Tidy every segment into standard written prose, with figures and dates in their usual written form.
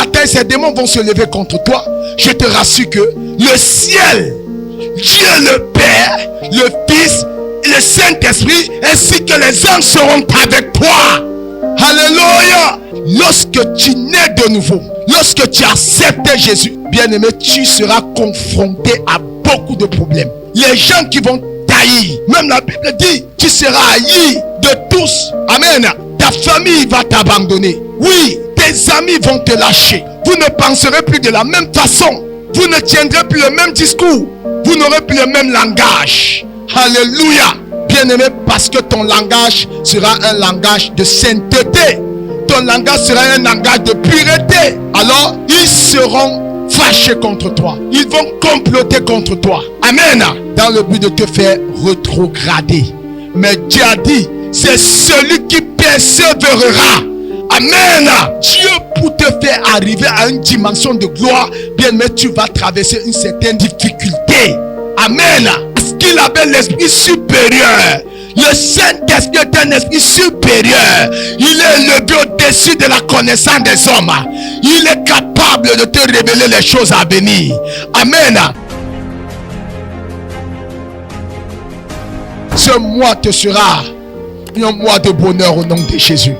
Satan et ses démons vont se lever contre toi. Je te rassure que le ciel, Dieu le Père, le Fils, le Saint-Esprit, ainsi que les anges seront avec toi. Alléluia. Lorsque tu nais de nouveau, lorsque tu acceptes Jésus, bien-aimé, tu seras confronté à beaucoup de problèmes. Les gens qui vont t'haïr, même la Bible dit, tu seras haï de tous. Amen. Ta famille va t'abandonner. Oui, tes amis vont te lâcher. Vous ne penserez plus de la même façon. Vous ne tiendrez plus le même discours. Vous n'aurez plus le même langage. Alléluia. Bien-aimé, parce que ton langage sera un langage de sainteté. Ton langage sera un langage de pureté. Alors, ils seront fâchés contre toi. Ils vont comploter contre toi. Amen. Dans le but de te faire rétrograder. Mais Dieu a dit, c'est celui qui persévérera. Amen. Dieu, pour te faire arriver à une dimension de gloire, bien, mais tu vas traverser une certaine difficulté. Amen. Parce qu'il avait l'esprit supérieur. Le Saint-Esprit est un esprit supérieur. Il est élevé au-dessus de la connaissance des hommes. Il est capable de te révéler les choses à venir. Amen. Ce mois te sera un mois de bonheur au nom de Jésus.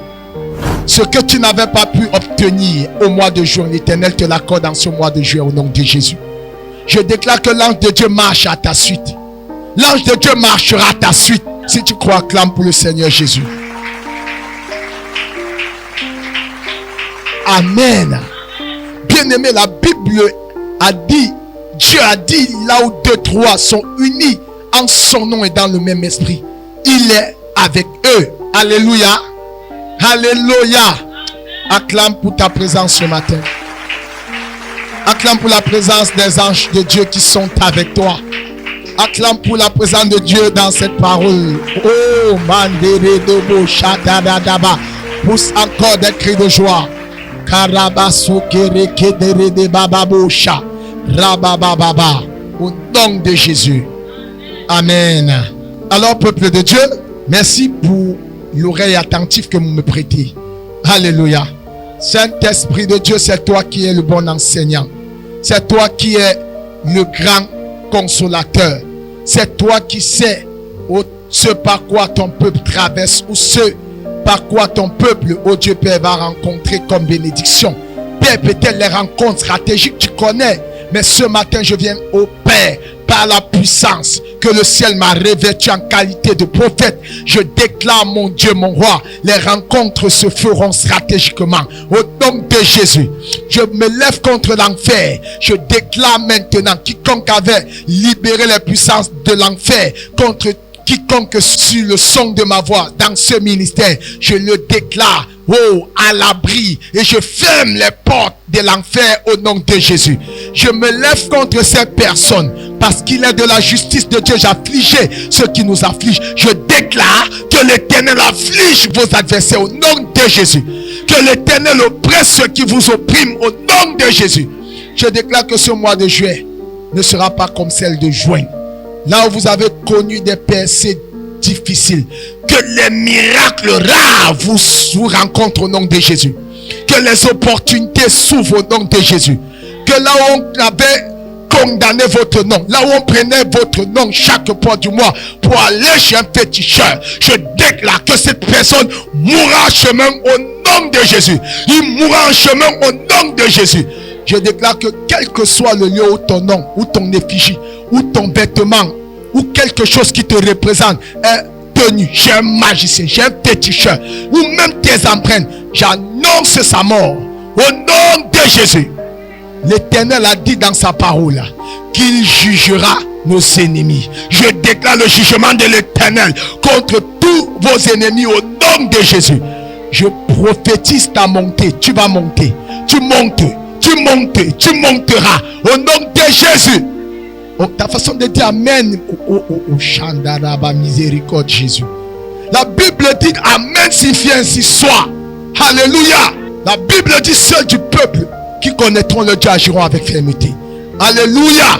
Ce que tu n'avais pas pu obtenir au mois de juin, l'Éternel te l'accorde dans ce mois de juin au nom de Jésus. Je déclare que l'ange de Dieu marche à ta suite. L'ange de Dieu marchera à ta suite. Si tu crois, acclame pour le Seigneur Jésus. Amen. Bien-aimé, la Bible a dit, Dieu a dit, là où 2, 3 sont unis en son nom et dans le même esprit, il est avec eux. Alléluia. Alléluia. Acclame pour ta présence ce matin. Acclame pour la présence des anges de Dieu qui sont avec toi. Acclame pour la présence de Dieu dans cette parole. Oh, mandere dobo shadadadaba. Pousse encore des cris de joie. Karabasu kereke de bababosha. Rabababa. Au nom de Jésus. Amen. Alors, peuple de Dieu, merci pour l'oreille attentive que vous me prêtez. Alléluia. Saint-Esprit de Dieu, c'est toi qui es le bon enseignant. C'est toi qui es le grand consolateur. C'est toi qui sais ce par quoi ton peuple traverse ou ce par quoi ton peuple, oh Dieu Père, va rencontrer comme bénédiction. Père, peut-être les rencontres stratégiques, tu connais. Mais ce matin, je viens au Père, par la puissance que le ciel m'a revêtu en qualité de prophète. Je déclare, mon Dieu, mon roi, les rencontres se feront stratégiquement. Au nom de Jésus, je me lève contre l'enfer. Je déclare maintenant, quiconque avait libéré les puissances de l'enfer contre quiconque sur le son de ma voix dans ce ministère, je le déclare à l'abri et je ferme les portes de l'enfer au nom de Jésus. Je me lève contre ces personnes parce qu'il est de la justice de Dieu. J'affligeais ceux qui nous affligent. Je déclare que l'Éternel afflige vos adversaires au nom de Jésus. Que l'Éternel oppresse ceux qui vous oppriment au nom de Jésus. Je déclare que ce mois de juillet ne sera pas comme celle de juin. Là où vous avez connu des percées difficiles, que les miracles rares vous rencontrent au nom de Jésus. Que les opportunités s'ouvrent au nom de Jésus. Que là où on avait condamné votre nom, là où on prenait votre nom chaque mois du mois pour aller chez un féticheur, je déclare que cette personne mourra en chemin au nom de Jésus. Il mourra en chemin au nom de Jésus. Je déclare que quel que soit le lieu où ton nom, ou ton effigie, ou ton vêtement, ou quelque chose qui te représente est tenu, j'ai un magicien, j'ai un féticheur, ou même tes empreintes, j'annonce sa mort au nom de Jésus. L'Éternel a dit dans sa parole qu'il jugera nos ennemis. Je déclare le jugement de l'Éternel contre tous vos ennemis au nom de Jésus. Je prophétise ta montée. Tu vas monter. Tu montes. Tu montes. Tu monteras au nom de Jésus. Ta façon de dire Amen. Chandaraba miséricorde Jésus. La Bible dit Amen signifie ainsi soit. Alléluia. La Bible dit ceux du peuple qui connaîtront le Dieu agiront avec fermeté. Alléluia.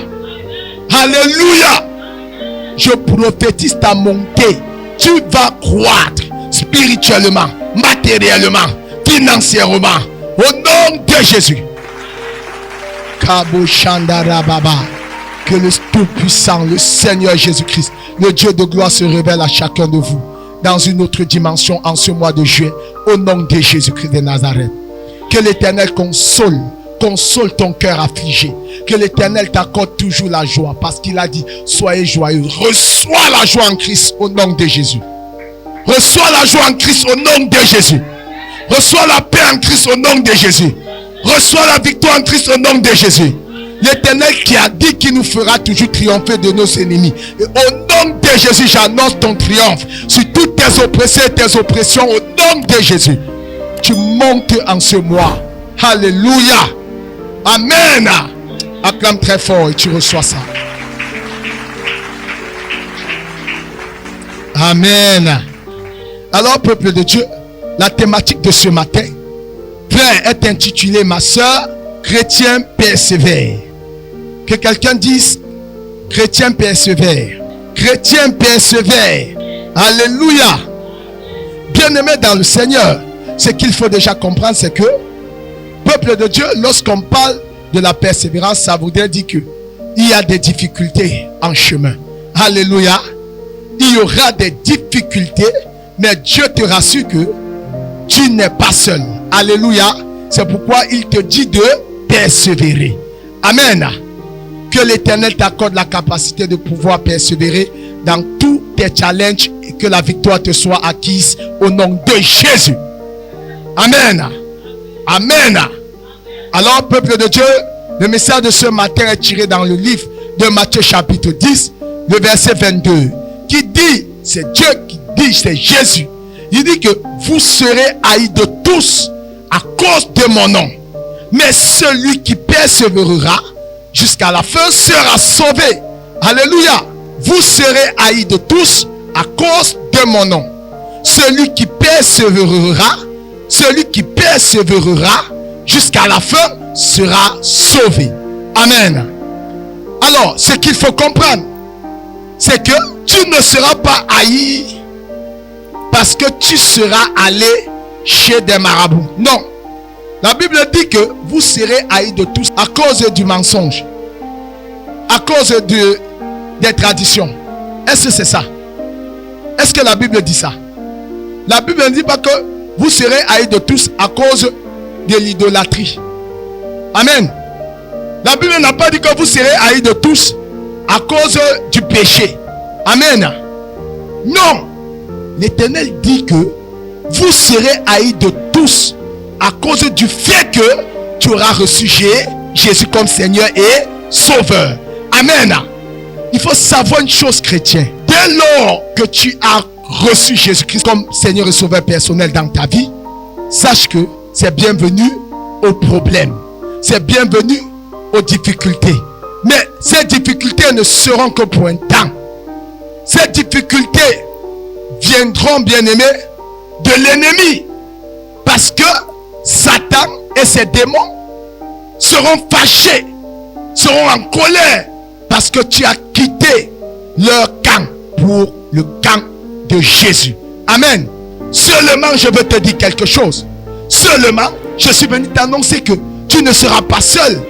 Alléluia. Je prophétise ta montée. Tu vas croître spirituellement, matériellement, financièrement. Au nom de Jésus. Que le Tout-Puissant, le Seigneur Jésus-Christ, le Dieu de gloire se révèle à chacun de vous dans une autre dimension en ce mois de juillet, au nom de Jésus-Christ de Nazareth. Que l'Éternel console ton cœur affligé. Que l'Éternel t'accorde toujours la joie, parce qu'il a dit, soyez joyeux. Reçois la joie en Christ au nom de Jésus. Reçois la joie en Christ au nom de Jésus. Reçois la paix en Christ au nom de Jésus. Reçois la victoire en Christ au nom de Jésus. L'Éternel qui a dit qu'il nous fera toujours triompher de nos ennemis. Et au nom de Jésus, j'annonce ton triomphe sur toutes tes oppressés et tes oppressions au nom de Jésus. Tu montes en ce mois. Alléluia. Amen. Acclame très fort et tu reçois ça. Amen. Alors, peuple de Dieu, la thématique de ce matin, frère, est intitulée ma soeur, chrétien persévère. Que quelqu'un dise, chrétien persévère. Chrétien persévère. Alléluia. Bien-aimé dans le Seigneur, ce qu'il faut déjà comprendre, c'est que, peuple de Dieu, lorsqu'on parle de la persévérance, ça voudrait dire que il y a des difficultés en chemin. Alléluia. Il y aura des difficultés, mais Dieu te rassure que tu n'es pas seul. Alléluia. C'est pourquoi il te dit de persévérer. Amen. Que l'Éternel t'accorde la capacité de pouvoir persévérer dans tous tes challenges et que la victoire te soit acquise au nom de Jésus. Amen. Amen. Alors, peuple de Dieu, le message de ce matin est tiré dans le livre de Matthieu chapitre 10, le verset 22, qui dit, c'est Dieu qui dit, c'est Jésus. Il dit que vous serez haïs de tous à cause de mon nom. Mais celui qui persévérera jusqu'à la fin sera sauvé. Alléluia. Vous serez haïs de tous à cause de mon nom. Celui qui persévérera jusqu'à la fin sera sauvé. Amen. Alors, ce qu'il faut comprendre, c'est que tu ne seras pas haï parce que tu seras allé chez des marabouts. Non. La Bible dit que vous serez haïs de tous à cause du mensonge, à cause des traditions. Est-ce que c'est ça? Est-ce que la Bible dit ça? La Bible ne dit pas que vous serez haïs de tous à cause de l'idolâtrie. Amen. La Bible n'a pas dit que vous serez haïs de tous à cause du péché. Amen. Non. L'Éternel dit que vous serez haïs de tous à cause du fait que tu auras reçu Jésus comme Seigneur et Sauveur. Amen. Il faut savoir une chose, chrétien. Dès lors que tu as reçu Jésus-Christ comme Seigneur et Sauveur personnel dans ta vie, sache que c'est bienvenu aux problèmes. C'est bienvenu aux difficultés. Mais ces difficultés ne seront que pour un temps. Ces difficultés viendront, bien-aimés, de l'ennemi. Parce que Satan et ses démons seront fâchés, seront en colère, parce que tu as quitté leur camp pour le camp de Jésus. Amen. Seulement, je veux te dire quelque chose. Seulement, je suis venu t'annoncer que tu ne seras pas seul.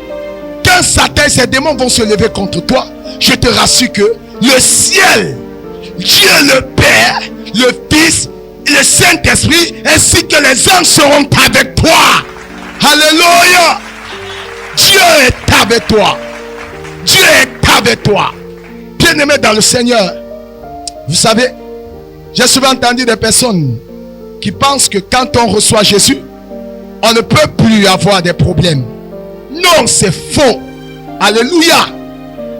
Quand Satan et ses démons vont se lever contre toi, je te rassure que le ciel, Dieu le Père, le Fils, le Saint-Esprit ainsi que les anges seront avec toi. Alléluia. Dieu est avec toi. Dieu est avec toi. Bien-aimé dans le Seigneur, vous savez, j'ai souvent entendu des personnes qui pensent que quand on reçoit Jésus, on ne peut plus avoir des problèmes. Non, c'est faux. Alléluia.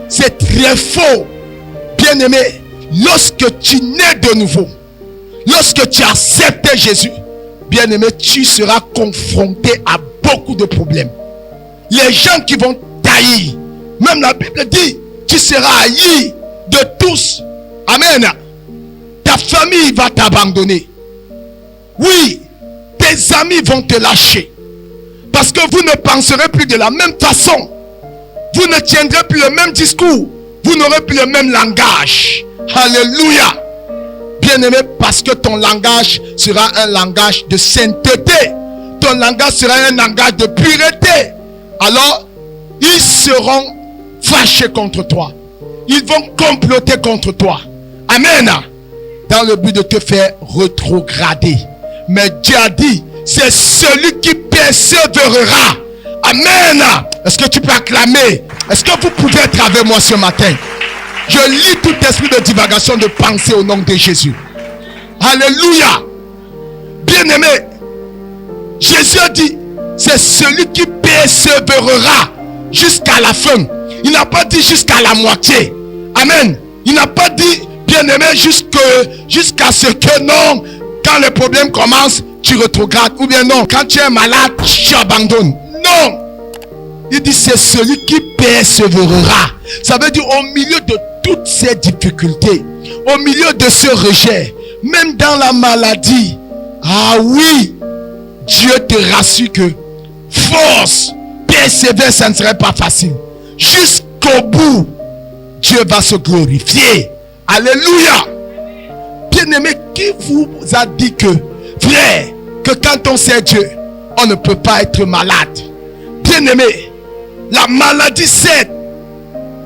C'est très faux. Bien-aimé, lorsque tu nais de nouveau, lorsque tu acceptes Jésus, bien-aimé, tu seras confronté à beaucoup de problèmes. Les gens qui vont t'haïr, même la Bible dit, tu seras haï de tous. Amen. Ta famille va t'abandonner. Oui, tes amis vont te lâcher. Parce que vous ne penserez plus de la même façon. Vous ne tiendrez plus le même discours. Vous n'aurez plus le même langage. Alléluia. Bien-aimé, parce que ton langage sera un langage de sainteté. Ton langage sera un langage de pureté. Alors, il seront fâchés contre toi. Ils vont comploter contre toi. Amen. Dans le but de te faire rétrograder. Mais Dieu a dit, c'est celui qui persévérera. Amen. Est-ce que tu peux acclamer? Est-ce que vous pouvez être avec moi ce matin? Je lis tout esprit de divagation de pensée au nom de Jésus. Alléluia. Bien-aimé, Jésus a dit, c'est celui qui persévérera jusqu'à la fin. Il n'a pas dit jusqu'à la moitié. Amen. Il n'a pas dit, bien-aimé, jusqu'à ce que non, quand les problèmes commencent, tu rétrogrades. Ou bien non, quand tu es malade, tu abandonnes. Non. Il dit, c'est celui qui persévérera. Ça veut dire, au milieu de toutes ces difficultés, au milieu de ce rejet, même dans la maladie, ah oui, Dieu te rassure que force, persévère, ça ne serait pas facile. Jusqu'au bout, Dieu va se glorifier. Alléluia. Bien-aimé, qui vous a dit que, frère, que quand on sait Dieu, on ne peut pas être malade? Bien-aimé, la maladie, certes,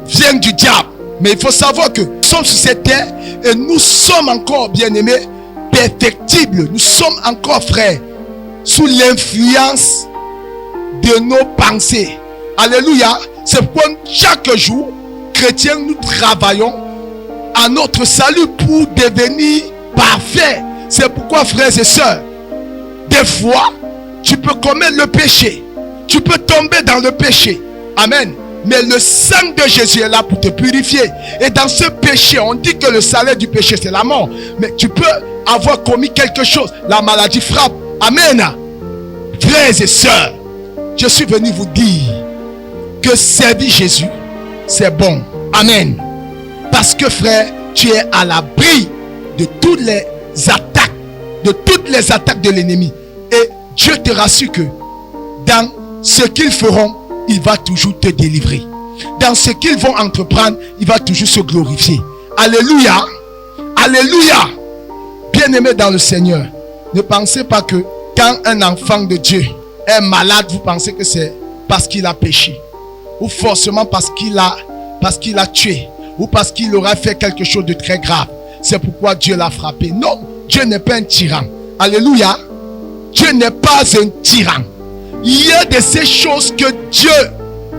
vient du diable. Mais il faut savoir que nous sommes sur cette terre et nous sommes encore, bien-aimés, perfectibles. Nous sommes encore, frères, sous l'influence de nos pensées. Alléluia. C'est pourquoi chaque jour, chrétiens, nous travaillons à notre salut pour devenir parfaits. C'est pourquoi, frères et sœurs, des fois, tu peux commettre le péché. Tu peux tomber dans le péché. Amen. Mais le sang de Jésus est là pour te purifier. Et dans ce péché, on dit que le salaire du péché, c'est la mort. Mais tu peux avoir commis quelque chose. La maladie frappe. Amen. Frères et sœurs, je suis venu vous dire que servir Jésus, c'est bon. Amen. Parce que, frère, tu es à l'abri de toutes les attaques de l'ennemi. Et Dieu te rassure que dans ce qu'ils feront, il va toujours te délivrer. Dans ce qu'ils vont entreprendre, il va toujours se glorifier. Alléluia. Alléluia. Bien-aimés dans le Seigneur, ne pensez pas que quand un enfant de Dieu est malade, vous pensez que c'est parce qu'il a péché. Ou forcément parce qu'il a tué. Ou parce qu'il aura fait quelque chose de très grave. C'est pourquoi Dieu l'a frappé. Non, Dieu n'est pas un tyran. Alléluia. Dieu n'est pas un tyran. Il y a de ces choses que Dieu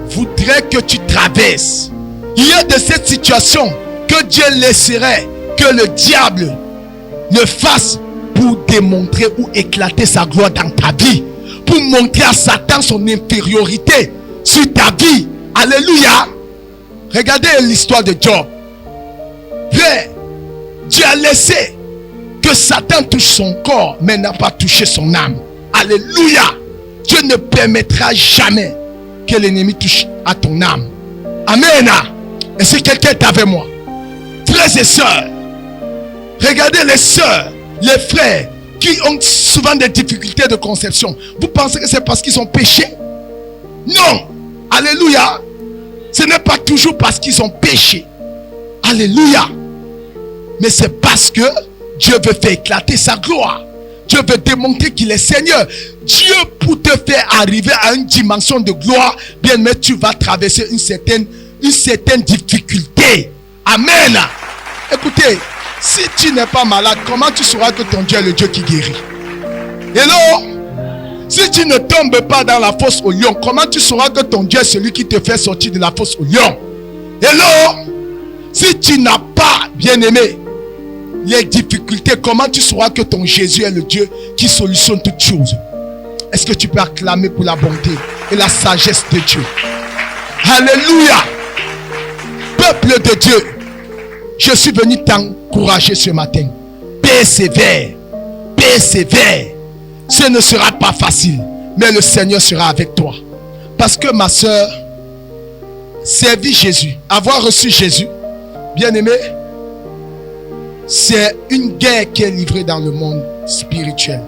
voudrait que tu traverses. Il y a de ces situations que Dieu laisserait que le diable le fasse pour démontrer ou éclater sa gloire dans ta vie. Pour montrer à Satan son infériorité sur ta vie. Alléluia. Regardez l'histoire de Job. Frère, Dieu a laissé que Satan touche son corps, mais n'a pas touché son âme. Alléluia. Dieu ne permettra jamais que l'ennemi touche à ton âme. Amen. Et si quelqu'un est avec moi, frères et sœurs, regardez les sœurs, les frères qui ont souvent des difficultés de conception. Vous pensez que c'est parce qu'ils ont péché? Non. Alléluia. Ce n'est pas toujours parce qu'ils ont péché. Alléluia. Mais c'est parce que Dieu veut faire éclater sa gloire. Dieu veut démontrer qu'il est Seigneur. Dieu, pour te faire arriver à une dimension de gloire, bien mais tu vas traverser une certaine difficulté. Amen. Écoutez, si tu n'es pas malade, comment tu sauras que ton Dieu est le Dieu qui guérit? Hello? Si tu ne tombes pas dans la fosse au lion, comment tu sauras que ton Dieu est celui qui te fait sortir de la fosse au lion? Hello? Si tu n'as pas, bien-aimé, les difficultés, comment tu sauras que ton Jésus est le Dieu qui solutionne toutes choses? Est-ce que tu peux acclamer pour la bonté et la sagesse de Dieu? Alléluia. Peuple de Dieu, je suis venu t'encourager ce matin. Persévère. Persévère. Ce ne sera pas facile, mais le Seigneur sera avec toi. Parce que ma soeur, servir Jésus, avoir reçu Jésus, bien-aimé, c'est une guerre qui est livrée dans le monde spirituel.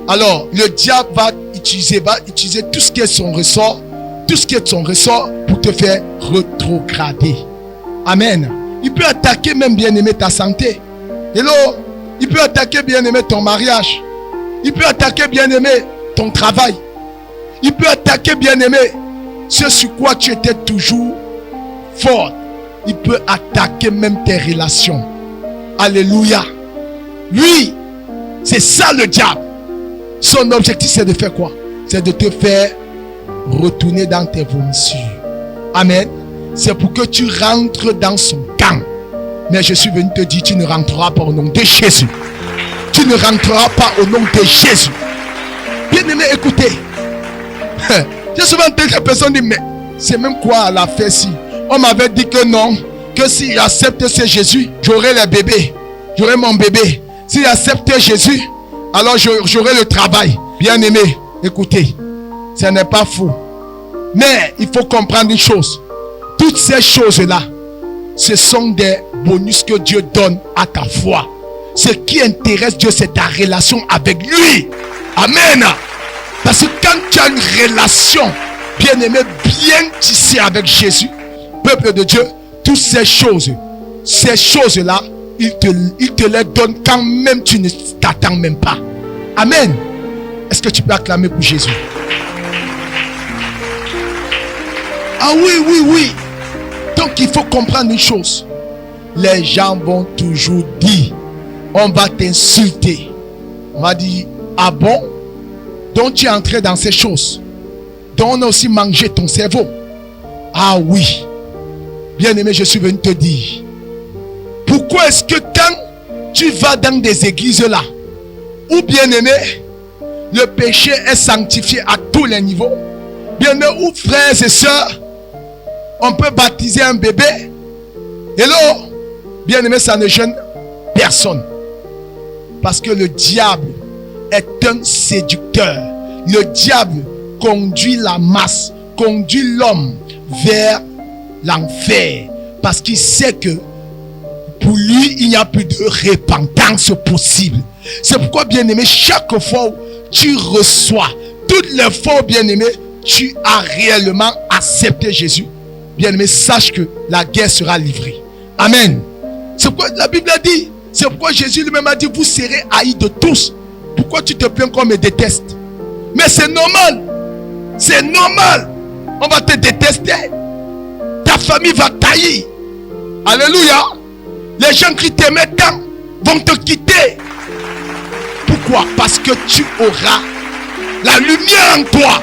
Alors, le diable va utiliser tout ce qui est son ressort, pour te faire rétrograder. Amen. Il peut attaquer même, bien-aimé, ta santé. Hello. Il peut attaquer, bien-aimé, ton mariage. Il peut attaquer, bien-aimé, ton travail. Il peut attaquer, bien-aimé, ce sur quoi tu étais toujours fort, il peut attaquer même tes relations. Alléluia. Lui, c'est ça le diable. Son objectif, c'est de faire quoi? C'est de te faire retourner dans tes vomissures. Amen. C'est pour que tu rentres dans son camp. Mais je suis venu te dire, tu ne rentreras pas au nom de Jésus. Tu ne rentreras pas au nom de Jésus. Bien-aimé, écoutez. J'ai souvent entendu que personne dit, mais c'est même quoi la fête si? On m'avait dit que non, que s'il accepte ce Jésus, j'aurai les bébés. J'aurai mon bébé. S'il accepte Jésus, alors j'aurai le travail. Bien-aimé, écoutez, ce n'est pas faux. Mais il faut comprendre une chose. Toutes ces choses-là, ce sont des bonus que Dieu donne à ta foi. Ce qui intéresse Dieu, c'est ta relation avec lui. Amen. Parce que quand tu as une relation, bien-aimé, bien tissée avec Jésus, peuple de Dieu, toutes ces choses-là, il te les donne quand même tu ne t'attends même pas. Amen. Est-ce que tu peux acclamer pour Jésus? Ah oui. Donc il faut comprendre une chose. Les gens vont toujours dire, on va t'insulter. On va dire, ah bon? Donc tu es entré dans ces choses. Donc on a aussi mangé ton cerveau. Ah oui. Bien-aimé, je suis venu te dire. Pourquoi est-ce que quand tu vas dans des églises là, où bien-aimé, le péché est sanctifié à tous les niveaux, bien-aimé, où frères et sœurs, on peut baptiser un bébé, hello, bien-aimé, ça ne gêne personne. Parce que le diable est un séducteur. Le diable conduit la masse, conduit l'homme vers l'enfer. Parce qu'il sait que pour lui, il n'y a plus de repentance possible. C'est pourquoi, bien-aimé, chaque fois où tu reçois, toutes les fois, bien-aimé, tu as réellement accepté Jésus, bien-aimé, sache que la guerre sera livrée. Amen. C'est pourquoi la Bible a dit, c'est pourquoi Jésus lui-même a dit, vous serez haïs de tous. Pourquoi tu te plains qu'on me déteste? Mais c'est normal. C'est normal. On va te détester. Ta famille va tailler. Alléluia. Les gens qui t'aimaient tant vont te quitter. Pourquoi? Parce que tu auras la lumière en toi.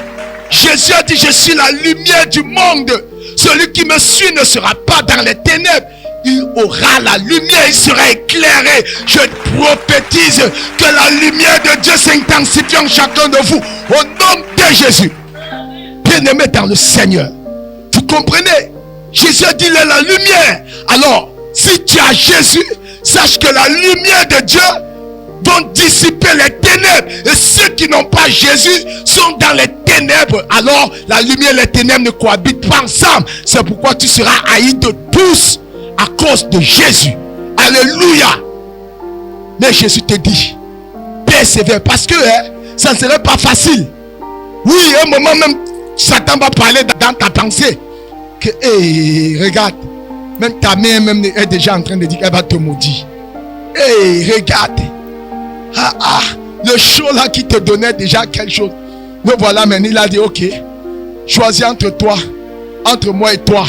Jésus a dit, je suis la lumière du monde. Celui qui me suit ne sera pas dans les ténèbres. Il aura la lumière, il sera éclairé. Je prophétise que la lumière de Dieu s'intensifie en chacun de vous. Au nom de Jésus. Bien-aimé dans le Seigneur. Vous comprenez? Jésus a dit, il est la lumière. Alors, si tu as Jésus, sache que la lumière de Dieu va dissiper les ténèbres. Et ceux qui n'ont pas Jésus sont dans les ténèbres. Alors, la lumière et les ténèbres ne cohabitent pas ensemble. C'est pourquoi tu seras haï de tous à cause de Jésus. Alléluia. Mais Jésus te dit, persévère. Parce que ça ne serait pas facile. Oui, un moment même, Satan va parler dans ta pensée. Que, regarde. Même ta mère même est déjà en train de dire qu'elle va te maudire. Regarde. Le show là qui te donnait déjà quelque chose. Mais voilà, maintenant il a dit, ok, choisis entre toi, entre moi et toi,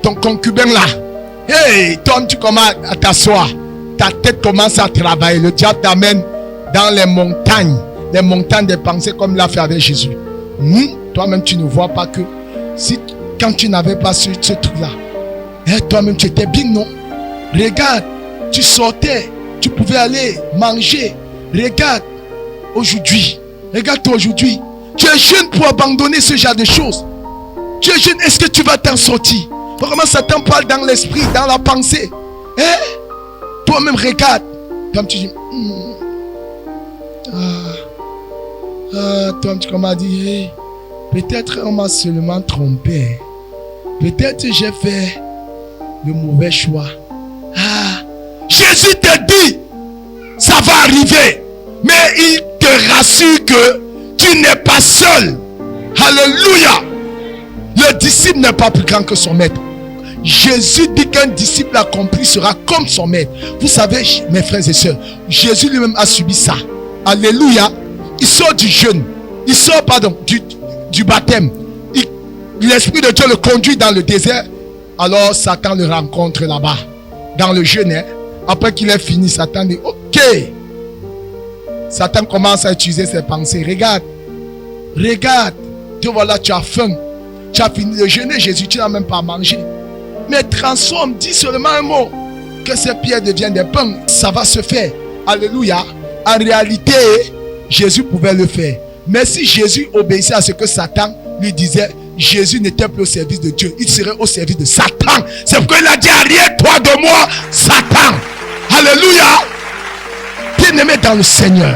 ton concubin là. Toi tu commences à t'asseoir. Ta tête commence à travailler. Le diable t'amène dans les montagnes des pensées comme il l'a fait avec Jésus. Toi-même tu ne vois pas que si quand tu n'avais pas ce truc là, toi-même tu étais bien, non? Regarde, tu sortais, tu pouvais aller manger. Regarde aujourd'hui, regarde-toi aujourd'hui. Tu es jeune pour abandonner ce genre de choses. Tu es jeune, est-ce que tu vas t'en sortir? Comment Satan parle dans l'esprit, dans la pensée? Toi-même regarde. Comme tu dis, toi tu commences à dire, peut-être on m'a seulement trompé. Peut-être j'ai fait le mauvais choix. Jésus te dit, ça va arriver. Mais il te rassure que tu n'es pas seul. Alléluia. Le disciple n'est pas plus grand que son maître. Jésus dit qu'un disciple accompli sera comme son maître. Vous savez, mes frères et sœurs, Jésus lui-même a subi ça. Alléluia. Il sort du jeûne. Il sort, du baptême. l'Esprit de Dieu le conduit dans le désert. Alors Satan le rencontre là-bas, dans le jeûne. Après qu'il ait fini, Satan dit, ok. Satan commence à utiliser ses pensées. Regarde, te voilà, tu as faim. Tu as fini de jeûner, Jésus, tu n'as même pas mangé. Mais transforme, dis seulement un mot, que ces pierres deviennent des pains. Ça va se faire. Alléluia. En réalité, Jésus pouvait le faire. Mais si Jésus obéissait à ce que Satan lui disait, Jésus n'était plus au service de Dieu. Il serait au service de Satan. C'est pourquoi il a dit, arrière-toi de moi, Satan. Alléluia. Bien-aimé dans le Seigneur,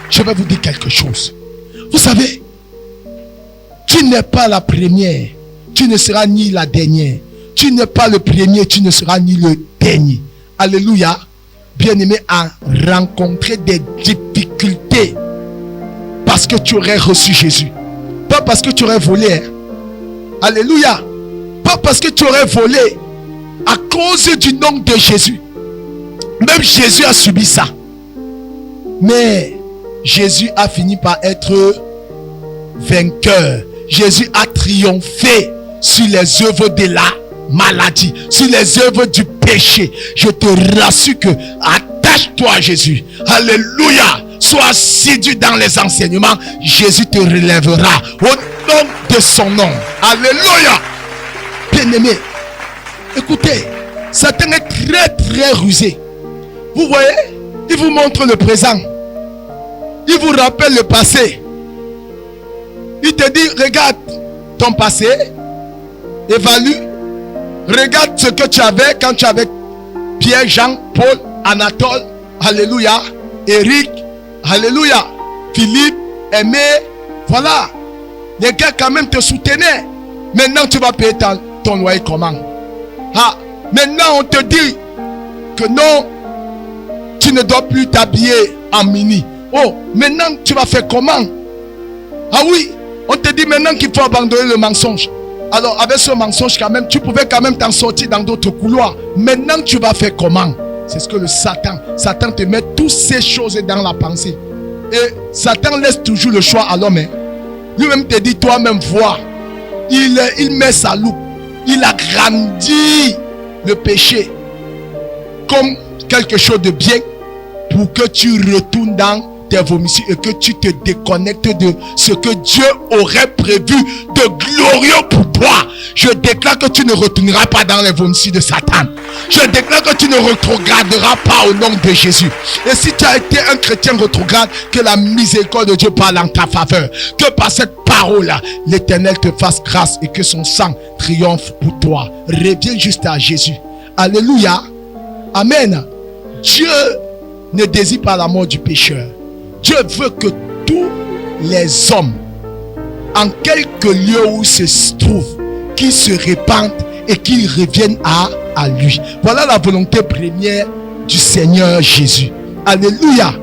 je vais vous dire quelque chose. Vous savez, tu n'es pas la première, tu ne seras ni la dernière. Tu n'es pas le premier, tu ne seras ni le dernier. Alléluia. Bien-aimé, à rencontrer des difficultés parce que tu aurais reçu Jésus. Pas parce que tu aurais volé. Hein. Alléluia. Pas parce que tu aurais volé. À cause du nom de Jésus. Même Jésus a subi ça. Mais Jésus a fini par être vainqueur. Jésus a triomphé sur les œuvres de la maladie, sur les œuvres du péché. Je te rassure que attache-toi à Jésus. Alléluia. Sois assidu dans les enseignements. Jésus te relèvera au nom de son nom. Alléluia. Bien-aimé, écoutez, Satan est très très rusé. Vous voyez, il vous montre le présent. Il vous rappelle le passé. Il te dit, regarde ton passé, évalue, regarde ce que tu avais quand tu avais Pierre, Jean, Paul, Anatole, alléluia, Eric, alléluia, Philippe, Aimé, voilà. Les gars quand même te soutenaient. Maintenant tu vas payer ton loyer comment? Ah, maintenant on te dit que non, tu ne dois plus t'habiller en mini. Oh, maintenant tu vas faire comment? Ah oui, on te dit maintenant qu'il faut abandonner le mensonge. Alors avec ce mensonge quand même, tu pouvais quand même t'en sortir dans d'autres couloirs. Maintenant tu vas faire comment? C'est ce que le Satan te met toutes ces choses dans la pensée. Et Satan laisse toujours le choix à l'homme. Hein. Lui-même te dit, toi-même vois. Il met sa loupe. Il agrandit le péché comme quelque chose de bien pour que tu retournes dans tes vomissures et que tu te déconnectes de ce que Dieu aurait prévu de glorieux pour toi. Je déclare que tu ne retourneras pas dans les vomissures de Satan. Je déclare que tu ne rétrograderas pas au nom de Jésus. Et si tu as été un chrétien rétrograde, que la miséricorde de Dieu parle en ta faveur. Que par cette parole-là, l'Éternel te fasse grâce et que son sang triomphe pour toi. Reviens juste à Jésus. Alléluia. Amen. Dieu ne désire pas la mort du pécheur. Dieu veut que tous les hommes, en quelque lieu où ils se trouvent, qu'ils se répandent et qu'ils reviennent à lui. Voilà la volonté première du Seigneur Jésus. Alléluia.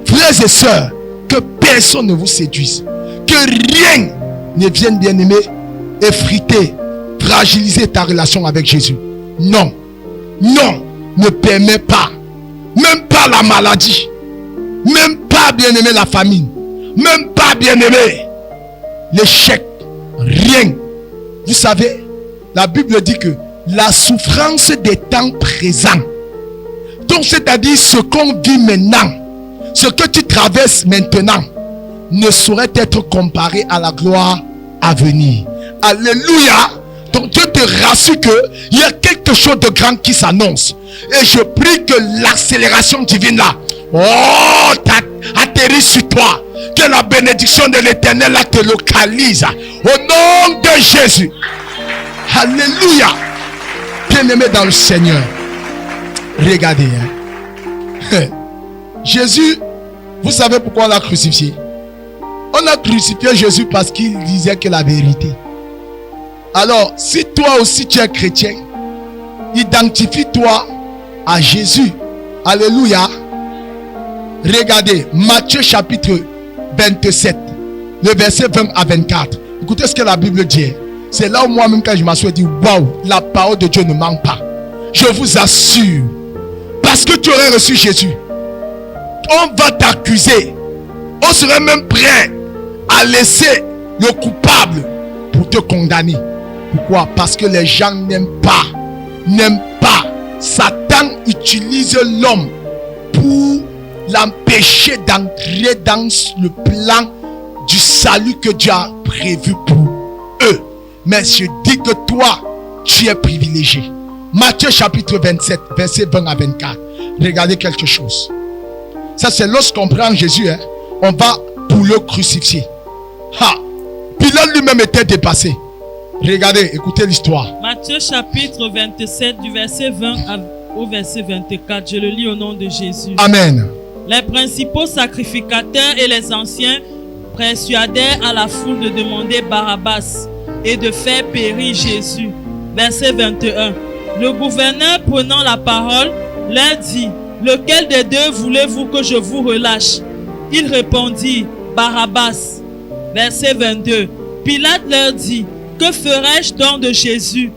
Frères et sœurs, que personne ne vous séduise. Que rien ne vienne, bien-aimé, effriter, fragiliser ta relation avec Jésus. Non. Non. Ne permets pas. Même pas la maladie. Même pas, bien-aimé, la famine. Même pas, bien-aimé, l'échec. Rien. Vous savez, la Bible dit que la souffrance des temps présents, donc c'est-à-dire ce qu'on vit maintenant, ce que tu traverses maintenant, ne saurait être comparé à la gloire à venir. Alléluia. Donc Dieu te rassure qu'il y a quelque chose de grand qui s'annonce. Et je prie que l'accélération divine là, oh, atterrit sur toi. Que la bénédiction de l'Éternel là te localise. Au nom de Jésus. Alléluia. Bien-aimé dans le Seigneur. Regardez. Hein. Jésus, vous savez pourquoi on l'a crucifié? On a crucifié Jésus parce qu'il disait que la vérité. Alors, si toi aussi tu es chrétien, identifie-toi à Jésus. Alléluia. Regardez, Matthieu chapitre 27, le verset 20 à 24. Écoutez ce que la Bible dit. C'est là où moi-même quand je m'assois, je dis, waouh, la parole de Dieu ne manque pas. Je vous assure, parce que tu aurais reçu Jésus, on va t'accuser. On serait même prêt à laisser le coupable pour te condamner. Pourquoi? Parce que les gens n'aiment pas. Satan utilise l'homme pour l'empêcher d'entrer dans le plan du salut que Dieu a prévu pour eux. Mais je dis que toi, tu es privilégié. Matthieu chapitre 27, verset 20 à 24. Regardez quelque chose. Ça, c'est lorsqu'on prend Jésus, on va pour le crucifier. Pilate lui-même était dépassé. Regardez, écoutez l'histoire. Matthieu chapitre 27, du verset 20 au verset 24. Je le lis au nom de Jésus. Amen. Les principaux sacrificateurs et les anciens persuadèrent à la foule de demander Barabbas et de faire périr Jésus. Verset 21. Le gouverneur, prenant la parole, leur dit: lequel des deux voulez-vous que je vous relâche? Il répondit: Barabbas. Verset 22. Pilate leur dit: que ferai-je donc de Jésus,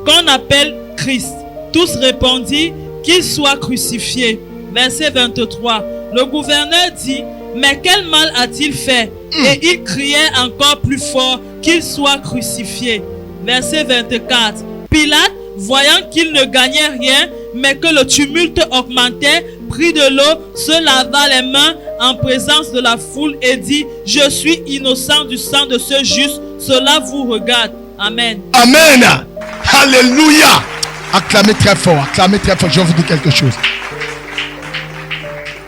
qu'on appelle Christ? Tous répondirent: qu'il soit crucifié. Verset 23. Le gouverneur dit: mais quel mal a-t-il fait? Et il criait encore plus fort qu'il soit crucifié. Verset 24. Pilate, voyant qu'il ne gagnait rien, mais que le tumulte augmentait, prit de l'eau, se lava les mains en présence de la foule et dit: je suis innocent du sang de ce juste, cela vous regarde. Amen. Amen. Alléluia. Acclamez très fort, je vais vous dire quelque chose.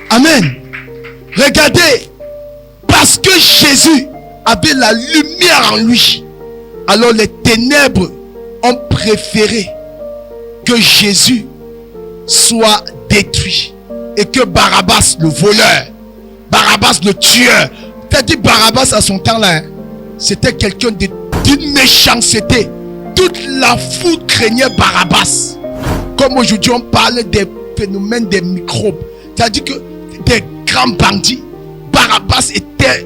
Amen. Regardez, parce que Jésus avait la lumière en lui, alors les ténèbres ont préféré que Jésus soit détruit et que Barabbas, le voleur, Barabbas, le tueur, c'est-à-dire Barabbas à son temps-là, c'était quelqu'un d'une méchanceté. Toute la foule craignait Barabbas. Comme aujourd'hui on parle des phénomènes des microbes, c'est-à-dire que des grands bandits, Barabbas était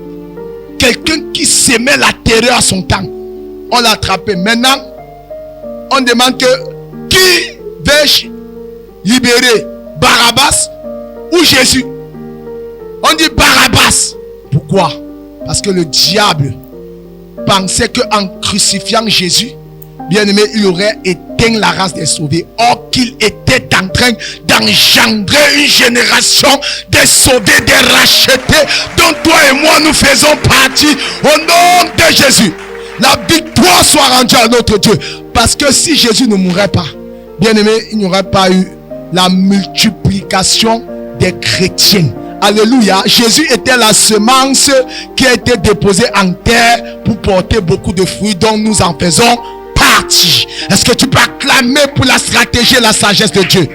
quelqu'un qui s'aimait la terreur à son temps. On l'a attrapé. Maintenant, on demande que qui veut libérer, Barabbas ou Jésus? On dit Barabbas. Pourquoi? Parce que le diable pensait qu'en crucifiant Jésus, bien aimé, il aurait éteint la race des sauvés. Or qu'il était en train d'engendrer une génération des sauvés, des rachetés, dont toi et moi nous faisons partie. Au nom de Jésus, la victoire soit rendue à notre Dieu. Parce que si Jésus ne mourait pas, bien aimé, il n'y aurait pas eu la multiplication des chrétiens. Alléluia. Jésus était la semence qui a été déposée en terre pour porter beaucoup de fruits dont nous en faisons partie. Est-ce que tu peux acclamer pour la stratégie et la sagesse de Dieu?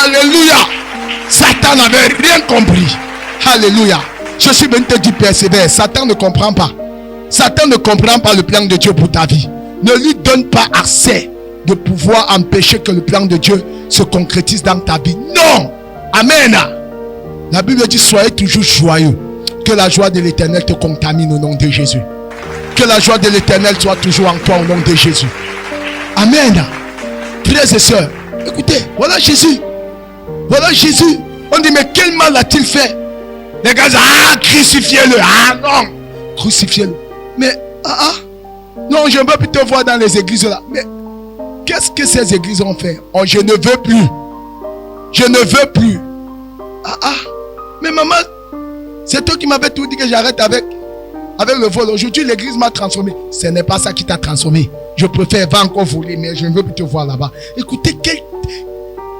Alléluia. Satan n'avait rien compris. Alléluia. Je suis venu te dire persévère. Satan ne comprend pas. Satan ne comprend pas le plan de Dieu pour ta vie. Ne lui donne pas accès de pouvoir empêcher que le plan de Dieu se concrétise dans ta vie. Non. Amen. La Bible dit: soyez toujours joyeux. Que la joie de l'Éternel te contamine au nom de Jésus. Que la joie de l'Éternel soit toujours en toi au nom de Jésus. Amen. Frères et sœurs, écoutez, voilà Jésus. Voilà Jésus. On dit: mais quel mal a-t-il fait? Les gars disent: crucifiez-le. Non, crucifiez-le. Mais non, je ne veux plus te voir dans les églises là. Mais qu'est-ce que ces églises ont fait? Oh, je ne veux plus. Je ne veux plus. Mais maman, c'est toi qui m'avais tout dit que j'arrête avec le vol. Aujourd'hui, l'église m'a transformé. Ce n'est pas ça qui t'a transformé. Je préfère va encore voler, mais je ne veux plus te voir là-bas. Écoutez,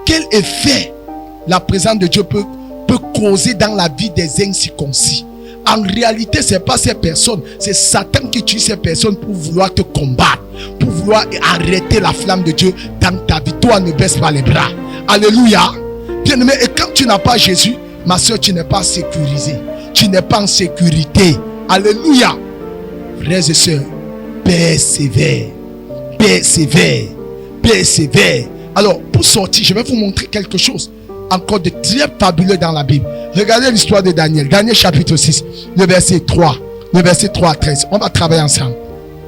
quel effet la présence de Dieu peut causer dans la vie des incirconcis. En réalité, ce n'est pas ces personnes, c'est Satan qui utilise ces personnes pour vouloir te combattre, pour vouloir arrêter la flamme de Dieu dans ta vie. Toi, ne baisse pas les bras. Alléluia. Bien-aimé, et quand tu n'as pas Jésus, ma soeur, tu n'es pas sécurisé. Tu n'es pas en sécurité. Alléluia. Frères et sœurs, persévère. Persévère. Persévère. Alors, pour sortir, je vais vous montrer quelque chose encore de très fabuleux dans la Bible. Regardez l'histoire de Daniel. Daniel chapitre 6, le verset 3. Le verset 3 à 13. On va travailler ensemble.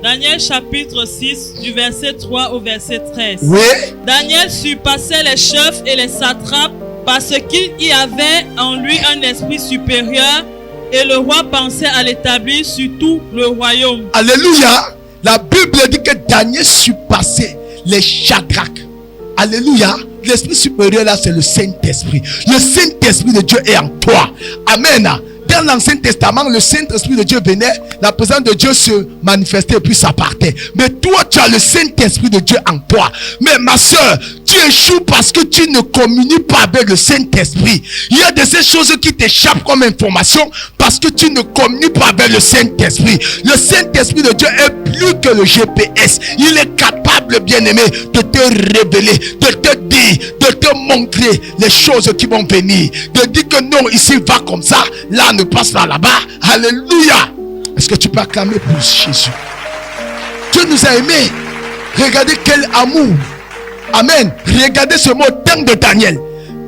Daniel chapitre 6, du verset 3 au verset 13. Oui. Daniel surpassait les chefs et les satrapes parce qu'il y avait en lui un esprit supérieur et le roi pensait à l'établir sur tout le royaume. Alléluia. La Bible Bible dit que Daniel surpassait les Shadrach. Alléluia. L'esprit supérieur là, c'est le Saint-Esprit. Le Saint-Esprit de Dieu est en toi. Amen. Dans l'Ancien Testament, le Saint-Esprit de Dieu venait, la présence de Dieu se manifestait et puis ça partait. Mais toi, tu as le Saint-Esprit de Dieu en toi. Mais ma soeur, tu échoues parce que tu ne communies pas avec le Saint-Esprit. Il y a de ces choses qui t'échappent comme information parce que tu ne communies pas avec le Saint-Esprit. Le Saint-Esprit de Dieu est plus que le GPS. Il est capable, bien-aimé, de te révéler, de te dire, de te montrer les choses qui vont venir. De dire que non, ici va comme ça, là ne passe pas là-bas. Alléluia. Est-ce que tu peux acclamer pour Jésus? Dieu nous a aimés. Regardez quel amour. Amen. Regardez ce mot dingue de Daniel.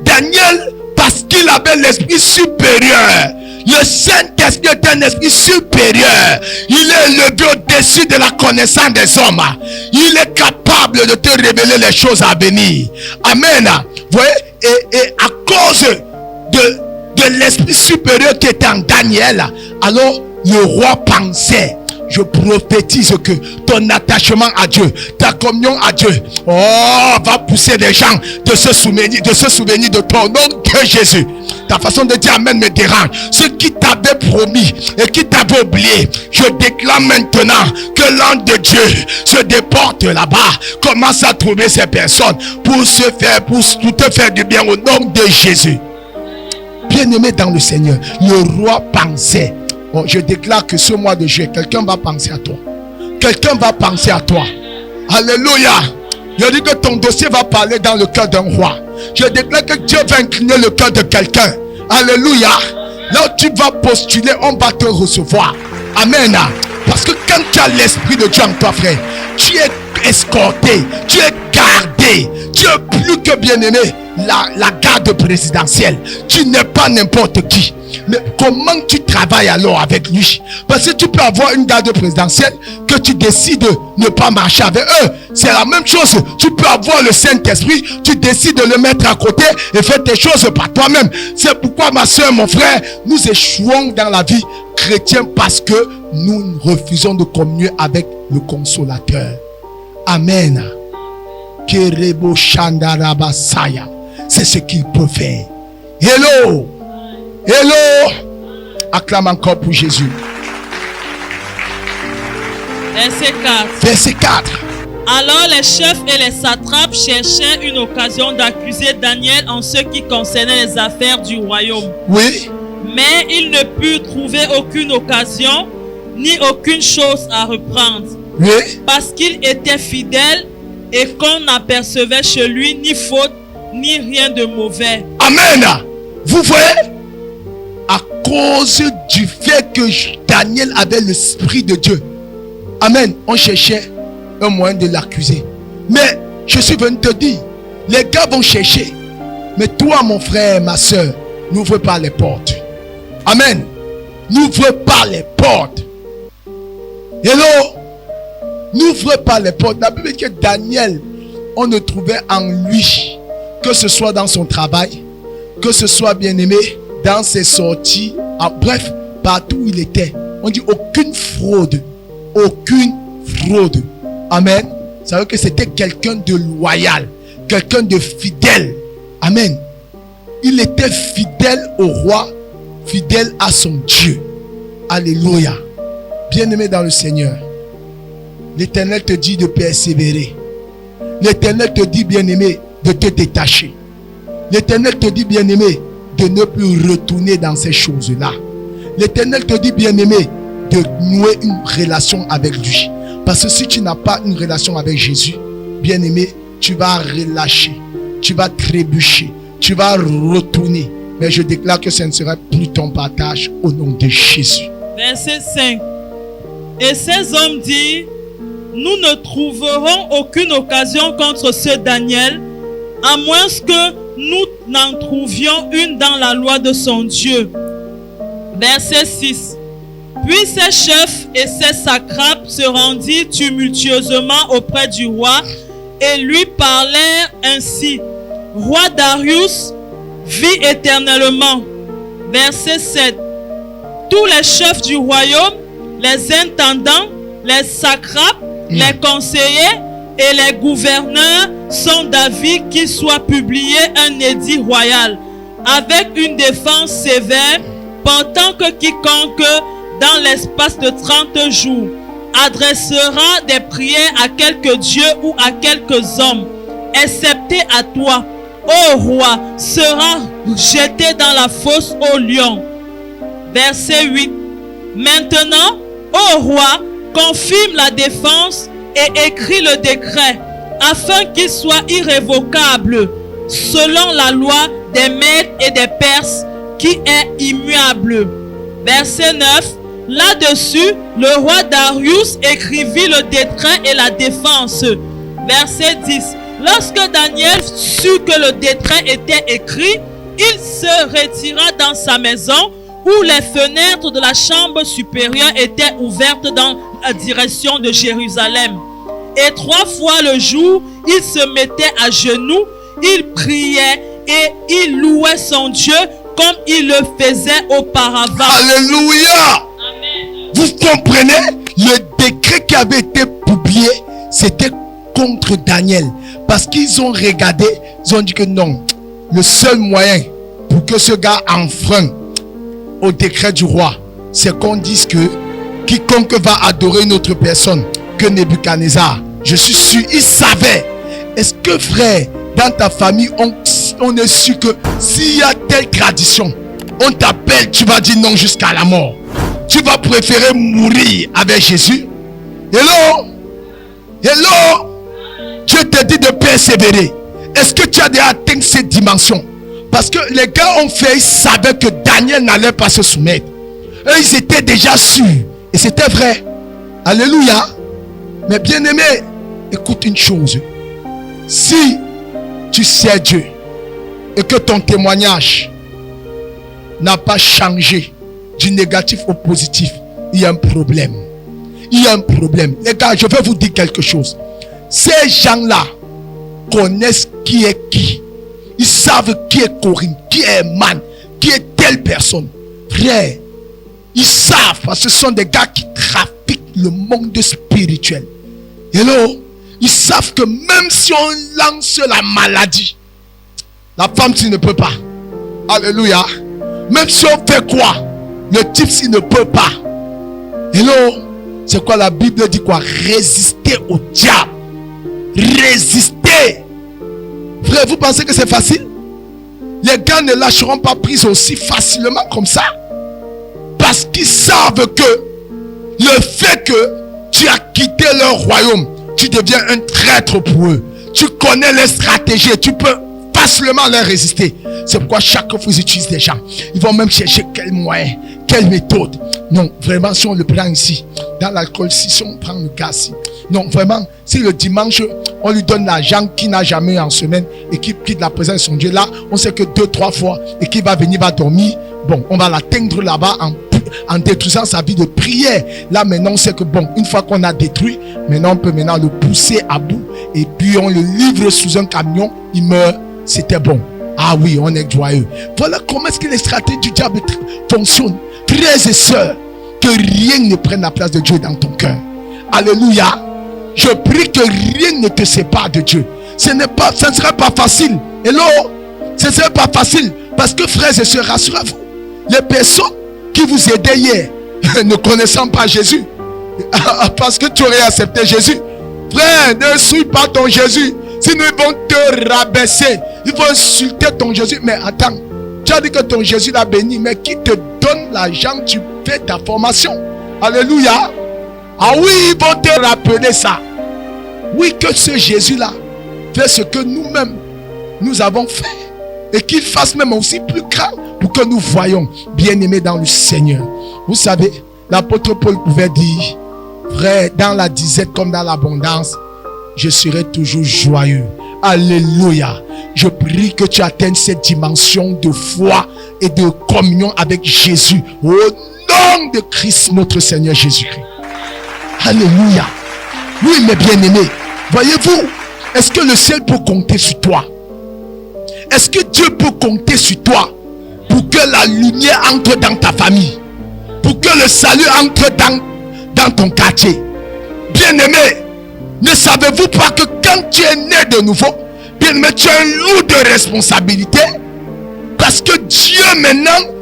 Daniel, parce qu'il avait l'esprit supérieur. Le Saint-Esprit est un esprit supérieur. Il est élevé au-dessus de la connaissance des hommes. Il est capable de te révéler les choses à venir. Amen. Vous voyez, et à cause de l'esprit supérieur qui était en Daniel, alors le roi pensait. Je prophétise que ton attachement à Dieu, ta communion à Dieu, va pousser les gens de se souvenir de ton nom de Jésus. Ta façon de dire amen me dérange. Ceux qui t'avaient promis et qui t'avaient oublié, je déclare maintenant que l'ange de Dieu se déporte là-bas, commence à trouver ces personnes pour te faire du bien au nom de Jésus. Bien-aimé dans le Seigneur, le roi pensait. Je déclare que ce mois de juillet, quelqu'un va penser à toi. Quelqu'un va penser à toi. Alléluia. Je dis que ton dossier va parler dans le cœur d'un roi. Je déclare que Dieu va incliner le cœur de quelqu'un. Alléluia. Là où tu vas postuler, on va te recevoir. Amen. Parce que quand tu as l'esprit de Dieu en toi, frère, tu es escorté, tu es gardé, tu es plus que bien-aimé. La garde présidentielle. Tu n'es pas n'importe qui. Mais comment tu travailles alors avec lui? Parce que tu peux avoir une garde présidentielle que tu décides de ne pas marcher avec eux. C'est la même chose. Tu peux avoir le Saint-Esprit, tu décides de le mettre à côté et faire tes choses par toi-même. C'est pourquoi ma soeur, mon frère, nous échouons dans la vie chrétienne parce que nous refusons de communier avec le Consolateur. Amen. Kerebo Shandarabasaya. C'est ce qu'il peut faire. Hello. Hello. Acclame encore pour Jésus. Verset 4. Verset 4. Alors les chefs et les satrapes cherchaient une occasion d'accuser Daniel en ce qui concernait les affaires du royaume. Oui. Mais ils ne purent trouver aucune occasion ni aucune chose à reprendre. Oui. Parce qu'il était fidèle et qu'on n'apercevait chez lui ni faute ni rien de mauvais. Amen. Vous voyez, à cause du fait que Daniel avait l'esprit de Dieu, amen, on cherchait un moyen de l'accuser. Mais je suis venu te dire, les gars vont chercher, mais toi mon frère, ma soeur, n'ouvre pas les portes. Amen. N'ouvre pas les portes. Hello. N'ouvre pas les portes. La Bible dit que Daniel, on ne trouvait en lui, que ce soit dans son travail, que ce soit bien-aimé, dans ses sorties, bref, partout où il était. On dit aucune fraude. Aucune fraude. Amen. Ça veut dire que c'était quelqu'un de loyal, quelqu'un de fidèle. Amen. Il était fidèle au roi, fidèle à son Dieu. Alléluia. Bien-aimé dans le Seigneur, l'Éternel te dit de persévérer. L'Éternel te dit, bien-aimé, de te détacher. L'Éternel te dit, bien-aimé, de ne plus retourner dans ces choses-là. L'Éternel te dit, bien-aimé, de nouer une relation avec lui. Parce que si tu n'as pas une relation avec Jésus, bien-aimé, tu vas relâcher, tu vas trébucher, tu vas retourner. Mais je déclare que ce ne sera plus ton partage au nom de Jésus. Verset 5. Et ces hommes dirent, nous ne trouverons aucune occasion contre ce Daniel, à moins que nous n'en trouvions une dans la loi de son Dieu. Verset 6. Puis ces chefs et ces satrapes se rendirent tumultueusement auprès du roi et lui parlèrent ainsi. Roi Darius, vis éternellement. Verset 7. Tous les chefs du royaume, les intendants, les satrapes, Les conseillers et les gouverneurs sont d'avis qu'il soit publié un édit royal avec une défense sévère portant que quiconque dans l'espace de 30 jours adressera des prières à quelque dieu ou à quelques hommes, excepté à toi, ô roi, sera jeté dans la fosse aux lions. Verset 8. Maintenant, ô roi, confirme la défense et écris le décret, afin qu'il soit irrévocable, selon la loi des Mèdes et des Perses, qui est immuable. Verset 9. Là-dessus, le roi Darius écrivit le décret et la défense. Verset 10. Lorsque Daniel sut que le décret était écrit, il se retira dans sa maison, où les fenêtres de la chambre supérieure étaient ouvertes dans la direction de Jérusalem. Et 3 fois le jour, il se mettait à genoux, il priait et il louait son Dieu comme il le faisait auparavant. Alléluia. Amen. Vous comprenez, le décret qui avait été publié, c'était contre Daniel. Parce qu'ils ont regardé, ils ont dit que non, le seul moyen pour que ce gars enfreint au décret du roi, c'est qu'on dise que quiconque va adorer une autre personne que Nebuchadnezzar, je suis sûr, il savait. Est-ce que frère, dans ta famille, on est sûr que s'il y a telle tradition, on t'appelle, tu vas dire non jusqu'à la mort. Tu vas préférer mourir avec Jésus. Hello? Hello? Dieu te dit de persévérer. Est-ce que tu as déjà atteint cette dimension? Parce que les gars ont fait, ils savaient que Daniel n'allait pas se soumettre. Eux, ils étaient déjà sûrs. Et c'était vrai. Alléluia. Mais bien aimé, écoute une chose. Si tu sais Dieu et que ton témoignage n'a pas changé du négatif au positif, il y a un problème. Il y a un problème. Les gars, je vais vous dire quelque chose. Ces gens-là connaissent qui est qui. Ils savent qui est Corinne, qui est Man, qui est telle personne. Frère, ils savent parce que ce sont des gars qui trafiquent le monde spirituel. Hello? Ils savent que même si on lance la maladie, la femme s'il ne peut pas. Alléluia. Même si on fait quoi, le type s'il ne peut pas. Hello? C'est quoi la Bible dit quoi? Résister au diable. Résister. Frère, vous pensez que c'est facile? Les gars ne lâcheront pas prise aussi facilement comme ça. Parce qu'ils savent que le fait que tu as quitté leur royaume, tu deviens un traître pour eux. Tu connais les stratégies, tu peux facilement leur résister. C'est pourquoi chaque fois ils utilisent des gens. Ils vont même chercher quel moyen, quelle méthode. Non, vraiment, si on le prend ici, dans l'alcool, si on prend le gaz ici. Non, vraiment, si le dimanche, on lui donne l'argent qu'il n'a jamais en semaine et qu'il quitte la présence de son Dieu, là, on sait que 2-3 fois et qu'il va venir, va dormir. Bon, on va l'atteindre là-bas en détruisant sa vie de prière. Là, maintenant, on sait que bon, une fois qu'on a détruit, maintenant, on peut maintenant le pousser à bout et puis on le livre sous un camion, il meurt. C'était bon. Ah oui, on est joyeux. Voilà comment est-ce que les stratégies du diable fonctionnent. Frères et sœurs, que rien ne prenne la place de Dieu dans ton cœur. Alléluia. Je prie que rien ne te sépare de Dieu. Ce ne sera pas facile. Hello? Ce ne sera pas facile. Parce que frères et sœurs, rassurez-vous. Les personnes qui vous aidaient hier, ne connaissant pas Jésus, parce que tu aurais accepté Jésus. Frère, ne suis pas ton Jésus. Sinon ils vont te rabaisser. Ils vont insulter ton Jésus. Mais attends, tu as dit que ton Jésus l'a béni. Mais qui te donne l'argent, tu fais ta formation. Alléluia. Ah oui, ils vont te rappeler ça. Oui, que ce Jésus-là fait ce que nous-mêmes, nous avons fait. Et qu'il fasse même aussi plus grand pour que nous voyons bien-aimés dans le Seigneur. Vous savez, l'apôtre Paul pouvait dire, frère, dans la disette comme dans l'abondance, je serai toujours joyeux. Alléluia. Je prie que tu atteignes cette dimension de foi et de communion avec Jésus. Au nom de Christ, notre Seigneur Jésus-Christ. Alléluia. Oui, mes bien-aimés, voyez-vous, est-ce que le ciel peut compter sur toi? Est-ce que Dieu peut compter sur toi pour que la lumière entre dans ta famille? Pour que le salut entre dans ton quartier? Bien-aimé, Ne savez-vous pas que quand tu es né de nouveau, bien aimé, tu as un lot de responsabilité? Parce que Dieu maintenant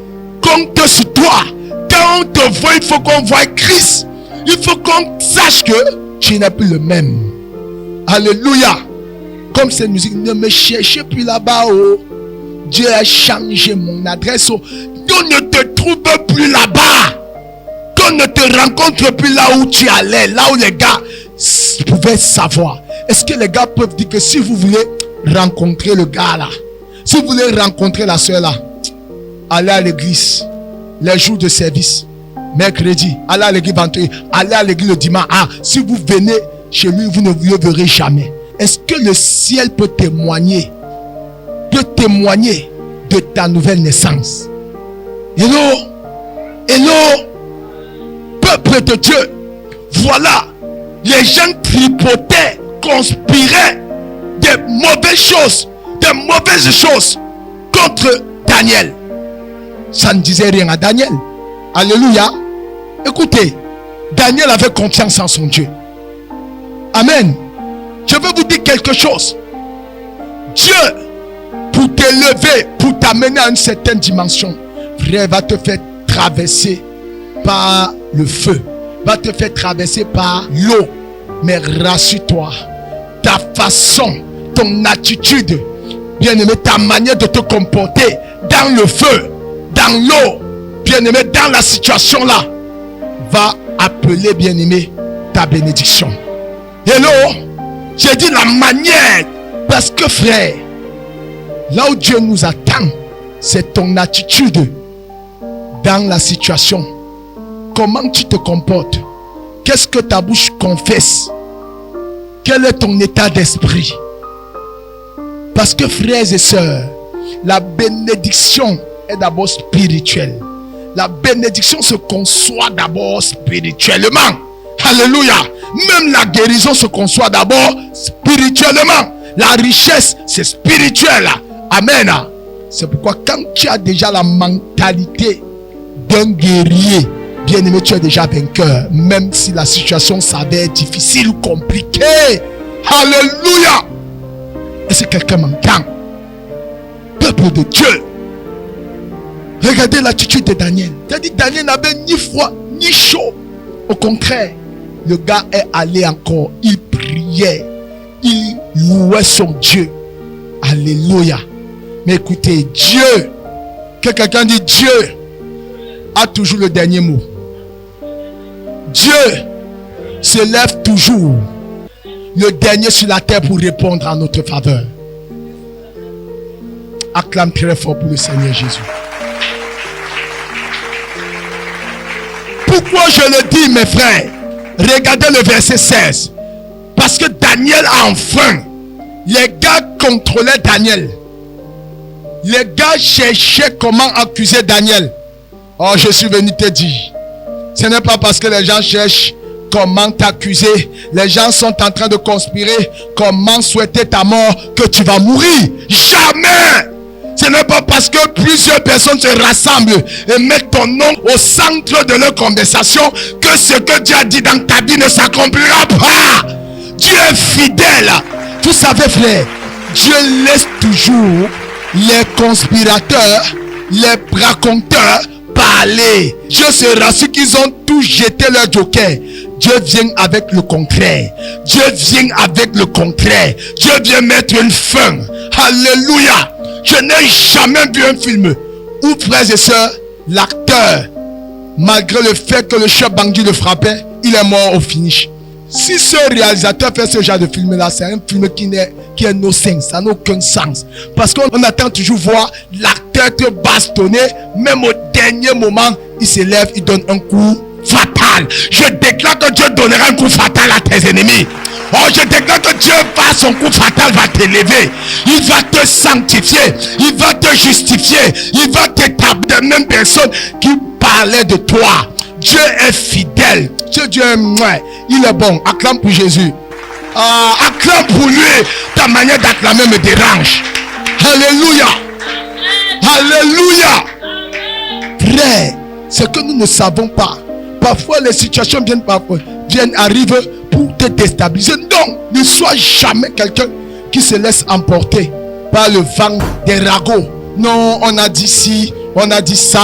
compte sur toi. Quand on te voit, il faut qu'on voie Christ. Il faut qu'on sache que tu n'es plus le même. Alléluia. Comme cette musique, ne me cherchez plus là-bas. Oh. Dieu a changé mon adresse. Oh. On ne te trouve plus là-bas. Qu'on ne te rencontre plus là où tu allais. Là où les gars pouvaient savoir. Est-ce que les gars peuvent dire que si vous voulez rencontrer le gars là, si vous voulez rencontrer la soeur là, allez à l'église les jours de service, mercredi, allez à l'église vendredi, allez à l'église le dimanche. Ah, si vous venez chez lui, vous ne le verrez jamais. Est-ce que le ciel peut témoigner de ta nouvelle naissance? Hello, hello, peuple de Dieu. Voilà, les gens tripotaient, conspiraient des mauvaises choses contre Daniel. Ça ne disait rien à Daniel. Alléluia. Écoutez, Daniel avait confiance en son Dieu. Amen. Je veux vous dire quelque chose. Dieu, pour t'élever, pour t'amener à une certaine dimension, frère, va te faire traverser par le feu, va te faire traverser par l'eau. Mais rassure-toi, ta façon, ton attitude, bien-aimé, ta manière de te comporter dans le feu, dans l'eau, bien-aimé, dans la situation là, va appeler, bien-aimé, ta bénédiction. Hello, j'ai dit la manière, parce que frère, là où Dieu nous attend, c'est ton attitude dans la situation. Comment tu te comportes? Qu'est-ce que ta bouche confesse? Quel est ton état d'esprit? Parce que frères et sœurs, la bénédiction est d'abord spirituelle. La bénédiction se conçoit d'abord spirituellement. Alléluia. Même la guérison se conçoit d'abord spirituellement. La richesse, c'est spirituel. Amen. C'est pourquoi quand tu as déjà la mentalité d'un guerrier, bien aimé, tu es déjà vainqueur. Même si la situation s'avère difficile ou compliquée. Alléluia. Est-ce que quelqu'un m'entend? Peuple de Dieu. Regardez l'attitude de Daniel. C'est-à-dire Daniel n'avait ni froid ni chaud. Au contraire, le gars est allé encore. Il priait. Il louait son Dieu. Alléluia. Mais écoutez, Dieu, que quelqu'un dit Dieu a toujours le dernier mot. Dieu se lève toujours le dernier sur la terre pour répondre à notre faveur. Acclame très fort pour le Seigneur Jésus. Pourquoi je le dis, mes frères? Regardez le verset 16. Parce que Daniel a enfin, les gars contrôlaient Daniel. Les gars cherchaient comment accuser Daniel. Oh, je suis venu te dire, ce n'est pas parce que les gens cherchent comment t'accuser, les gens sont en train de conspirer comment souhaiter ta mort que tu vas mourir. Jamais. Ce n'est pas parce que plusieurs personnes se rassemblent et mettent ton nom au centre de leur conversation que ce que Dieu a dit dans ta vie ne s'accomplira pas. Dieu est fidèle. Vous savez, frère, Dieu laisse toujours les conspirateurs, les raconteurs parler. Dieu se rassure qu'ils ont tous jeté leur joker. Dieu vient avec le concret. Dieu vient avec le concret. Dieu vient mettre une fin. Alléluia. Je n'ai jamais vu un film où, frères et sœurs, l'acteur, malgré le fait que le chef bandit le frappait, il est mort au finish. Si ce réalisateur fait ce genre de film-là, c'est un film qui est no sens, ça n'a aucun sens. Parce qu'on attend toujours voir l'acteur te bastonner, même au dernier moment, il se lève, il donne un coup fatal. Je déclare que Dieu donnera un coup fatal à tes ennemis. Oh, je déclare que Dieu va, son coup fatal va t'élever. Il va te sanctifier, il va te justifier, il va t'établir de même personne qui parlait de toi. Dieu est fidèle. Dieu est moi. Il est bon. Acclame pour Jésus. Acclame pour lui. Ta manière d'acclamer me dérange. Alléluia. Alléluia. Frère, c'est que nous ne savons pas. Parfois les situations arrivent pour te déstabiliser. Non, ne sois jamais quelqu'un qui se laisse emporter par le vent des ragots. Non, on a dit ci, on a dit ça.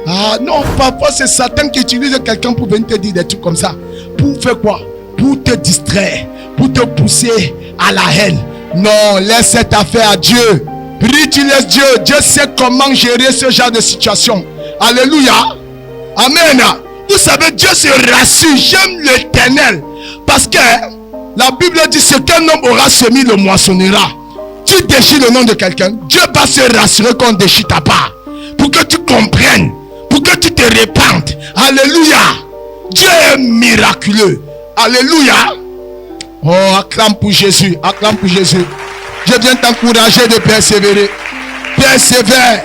Ah non, parfois c'est Satan qui utilise quelqu'un pour venir te dire des trucs comme ça. Pour faire quoi? Pour te distraire, pour te pousser à la haine. Non, laisse cette affaire à Dieu. Prie, tu laisses Dieu. Dieu sait comment gérer ce genre de situation. Alléluia. Amen. Vous savez, Dieu se rassure. J'aime l'Éternel. Parce que la Bible dit, ce qu'un homme aura semé, le moissonnera. Tu déchires le nom de quelqu'un, Dieu va se rassurer qu'on déchire ta part. Pour que tu comprennes. Pour que tu te répandes. Alléluia. Dieu est miraculeux. Alléluia. Oh, acclame pour Jésus. Acclame pour Jésus. Je viens t'encourager de persévérer. Persévère.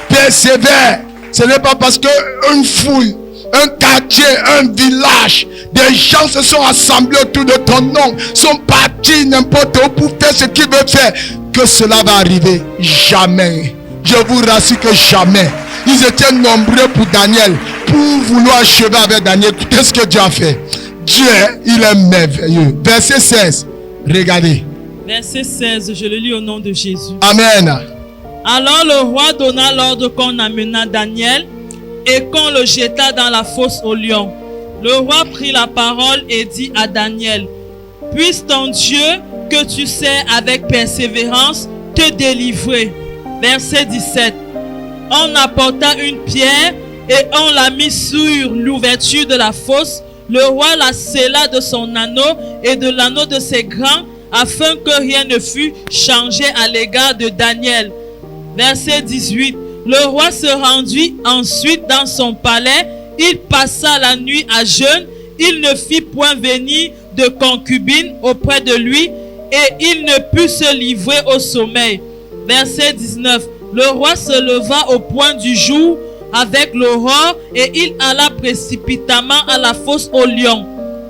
Persévère. Ce n'est pas parce qu'une foule, un quartier, un village, des gens se sont assemblés autour de ton nom, sont partis n'importe où pour faire ce qu'ils veulent faire, que cela va arriver. Jamais. Je vous rassure que jamais. Ils étaient nombreux pour Daniel, pour vouloir achever avec Daniel. Écoutez ce que Dieu a fait. Dieu, il est merveilleux. Verset 16. Regardez. Verset 16, je le lis au nom de Jésus. Amen. Alors le roi donna l'ordre qu'on amena Daniel et qu'on le jeta dans la fosse aux lions. Le roi prit la parole et dit à Daniel: puisse ton Dieu, que tu sais avec persévérance, te délivrer. Verset 17. On apporta une pierre et on la mit sur l'ouverture de la fosse. Le roi la scella de son anneau et de l'anneau de ses grands, afin que rien ne fût changé à l'égard de Daniel. Verset 18. Le roi se rendit ensuite dans son palais. Il passa la nuit à jeûne. Il ne fit point venir de concubine auprès de lui et il ne put se livrer au sommeil. Verset 19. Le roi se leva au point du jour avec l'aurore et il alla précipitamment à la fosse aux lions.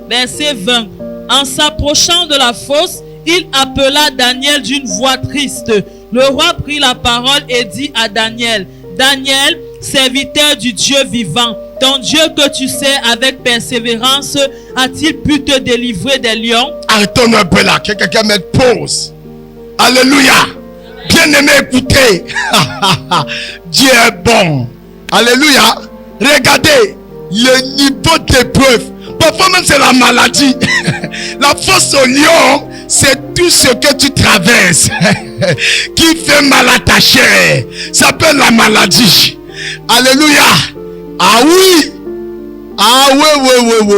Verset 20. En s'approchant de la fosse, il appela Daniel d'une voix triste. Le roi prit la parole et dit à Daniel: Daniel, serviteur du Dieu vivant, ton Dieu que tu sais avec persévérance, a-t-il pu te délivrer des lions? Arrêtons un peu là, que quelqu'un mette pause. Alléluia. Bien-aimé, écoutez. Dieu est bon. Alléluia. Regardez le niveau d'épreuve. Parfois même c'est la maladie. La fosse au lion, c'est tout ce que tu traverses qui fait mal à ta chair. Ça s'appelle la maladie. Alléluia. Ah oui. Ah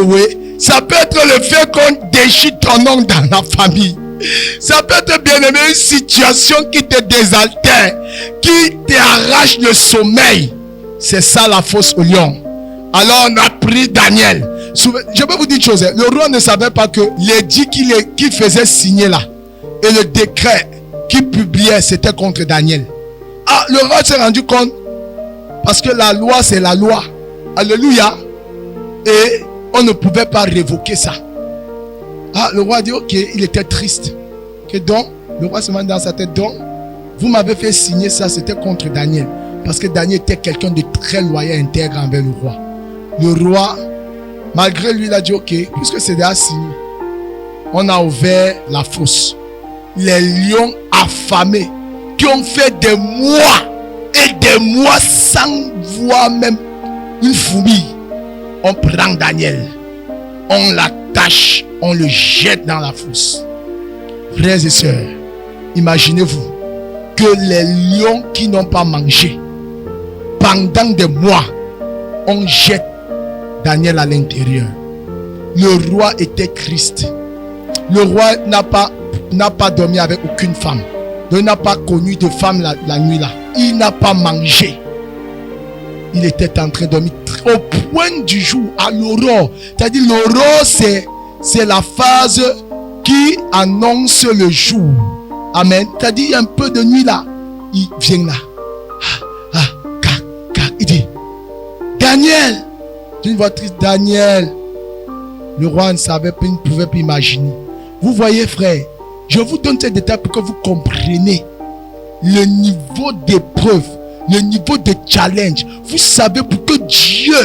oui. Ça peut être le fait qu'on déchire ton nom dans la famille. Ça peut être, bien aimé, une situation qui te désaltère, qui t'arrache le sommeil. C'est ça la fosse au lion. Alors on a pris Daniel. Je peux vous dire une chose. Le roi ne savait pas que l'édit qu'il faisait signer là et le décret qu'il publiait, c'était contre Daniel. Ah, le roi s'est rendu compte parce que la loi, c'est la loi. Alléluia. Et on ne pouvait pas révoquer ça. Ah, le roi dit ok, il était triste. Que donc, le roi se met dans sa tête, donc, vous m'avez fait signer ça, c'était contre Daniel. Parce que Daniel était quelqu'un de très loyal, intègre envers le roi. Le roi, malgré lui, il a dit ok, puisque c'est déjà signé, on a ouvert la fosse. Les lions affamés qui ont fait des mois et des mois sans voir même une fourmi. On prend Daniel, on l'attache, on le jette dans la fosse. Frères et sœurs, imaginez-vous que les lions qui n'ont pas mangé pendant des mois, on jette Daniel à l'intérieur. Le roi était triste. Le roi n'a pas dormi avec aucune femme. Il n'a pas connu de femme la nuit là. Il n'a pas mangé. Il était en train de dormir au point du jour, à l'aurore. C'est-à-dire l'aurore, c'est la phase qui annonce le jour. Amen. C'est-à-dire il y a un peu de nuit là. Il vient là. Il dit: Daniel. D'une voix triste: Daniel. Le roi ne savait pas, il ne pouvait pas imaginer. Vous voyez, frère, je vous donne ces détails pour que vous compreniez le niveau d'épreuve, le niveau de challenge. Vous savez, pour que Dieu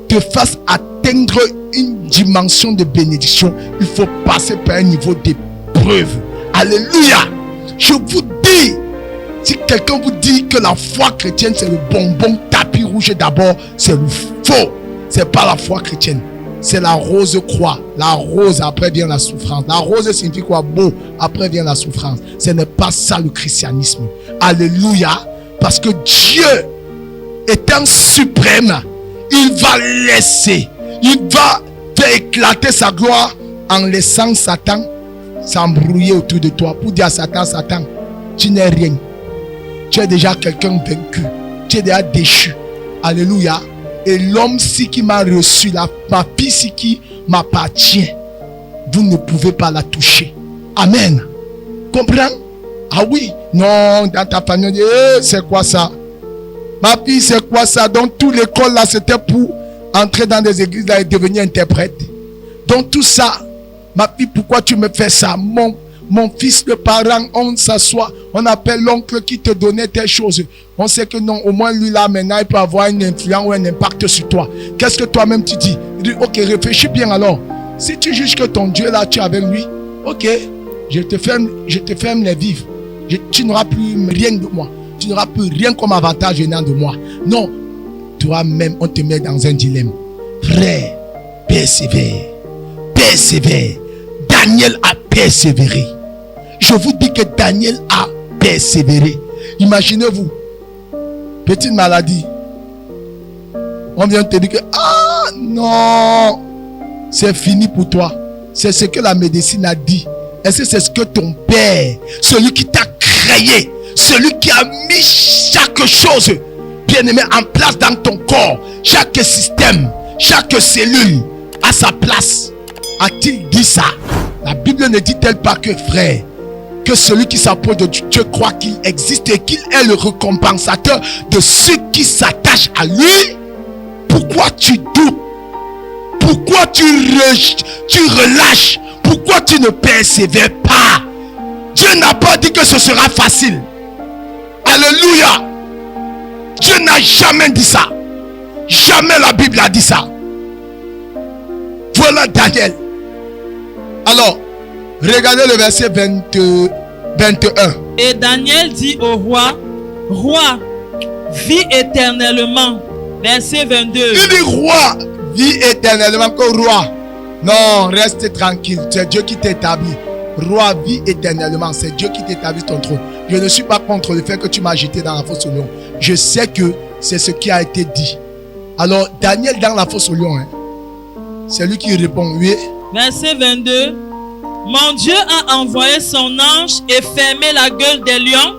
te fasse atteindre atteindre une dimension de bénédiction, il faut passer par un niveau d'épreuve. Alléluia. Je vous dis, si quelqu'un vous dit que la foi chrétienne c'est le bonbon tapis rouge d'abord, c'est le faux. C'est pas la foi chrétienne. C'est la rose croix. La rose, après vient la souffrance. La rose signifie quoi? Beau. Après vient la souffrance. Ce n'est pas ça le christianisme. Alléluia. Parce que Dieu, étant suprême, il va laisser, il va faire éclater sa gloire en laissant Satan s'embrouiller autour de toi pour dire à Satan, Satan, tu n'es rien. Tu es déjà quelqu'un vaincu. Tu es déjà déchu. Alléluia. Et l'homme-ci qui m'a reçu, ma fille-ci qui m'appartient, vous ne pouvez pas la toucher. Amen. Comprends? Ah oui. Non, dans ta famille, on dit, c'est quoi ça? Ma fille, c'est quoi ça? Donc, toute l'école là, c'était pour entrer dans des églises là et devenir interprète. Donc, tout ça, ma fille, pourquoi tu me fais ça? Mon fils, le parent, on s'assoit, on appelle l'oncle qui te donnait telle chose. On sait que non, au moins lui là, maintenant, il peut avoir une influence ou un impact sur toi. Qu'est-ce que toi-même tu dis? Il dit, ok, réfléchis bien alors. Si tu juges que ton Dieu là, tu es avec lui, ok, je te ferme les vivres. Tu n'auras plus rien de moi. Tu n'auras plus rien comme avantage venant de moi. Non, toi-même, on te met dans un dilemme. Frère, persévère. Persévère. Daniel a persévéré. Je vous dis que Daniel a persévéré. Imaginez-vous, petite maladie. On vient te dire que, ah non, c'est fini pour toi. C'est ce que la médecine a dit. Est-ce que c'est ce que ton père, celui qui t'a créé, celui qui a mis chaque chose, bien aimé, en place dans ton corps, chaque système, chaque cellule à sa place, a-t-il dit ça? La Bible ne dit-elle pas que, frère, que celui qui s'approche de Dieu croit qu'il existe et qu'il est le récompensateur de ceux qui s'attachent à lui? Pourquoi tu doutes? Pourquoi tu relâches? Pourquoi tu ne persévères pas? Dieu n'a pas dit que ce sera facile. Alléluia. Dieu n'a jamais dit ça. Jamais la Bible a dit ça. Voilà Daniel. Alors, regardez le verset 21. Et Daniel dit au roi, roi, vis éternellement. Verset 22. Il dit roi, vis éternellement comme roi. Non, reste tranquille. C'est Dieu qui t'établit. Roi, vis éternellement. C'est Dieu qui t'établit ton trône. Je ne suis pas contre le fait que tu m'as jeté dans la fosse au lion. Je sais que c'est ce qui a été dit. Alors, Daniel dans la fosse au lion, c'est lui qui répond, oui. Verset 22. Mon Dieu a envoyé son ange et fermé la gueule des lions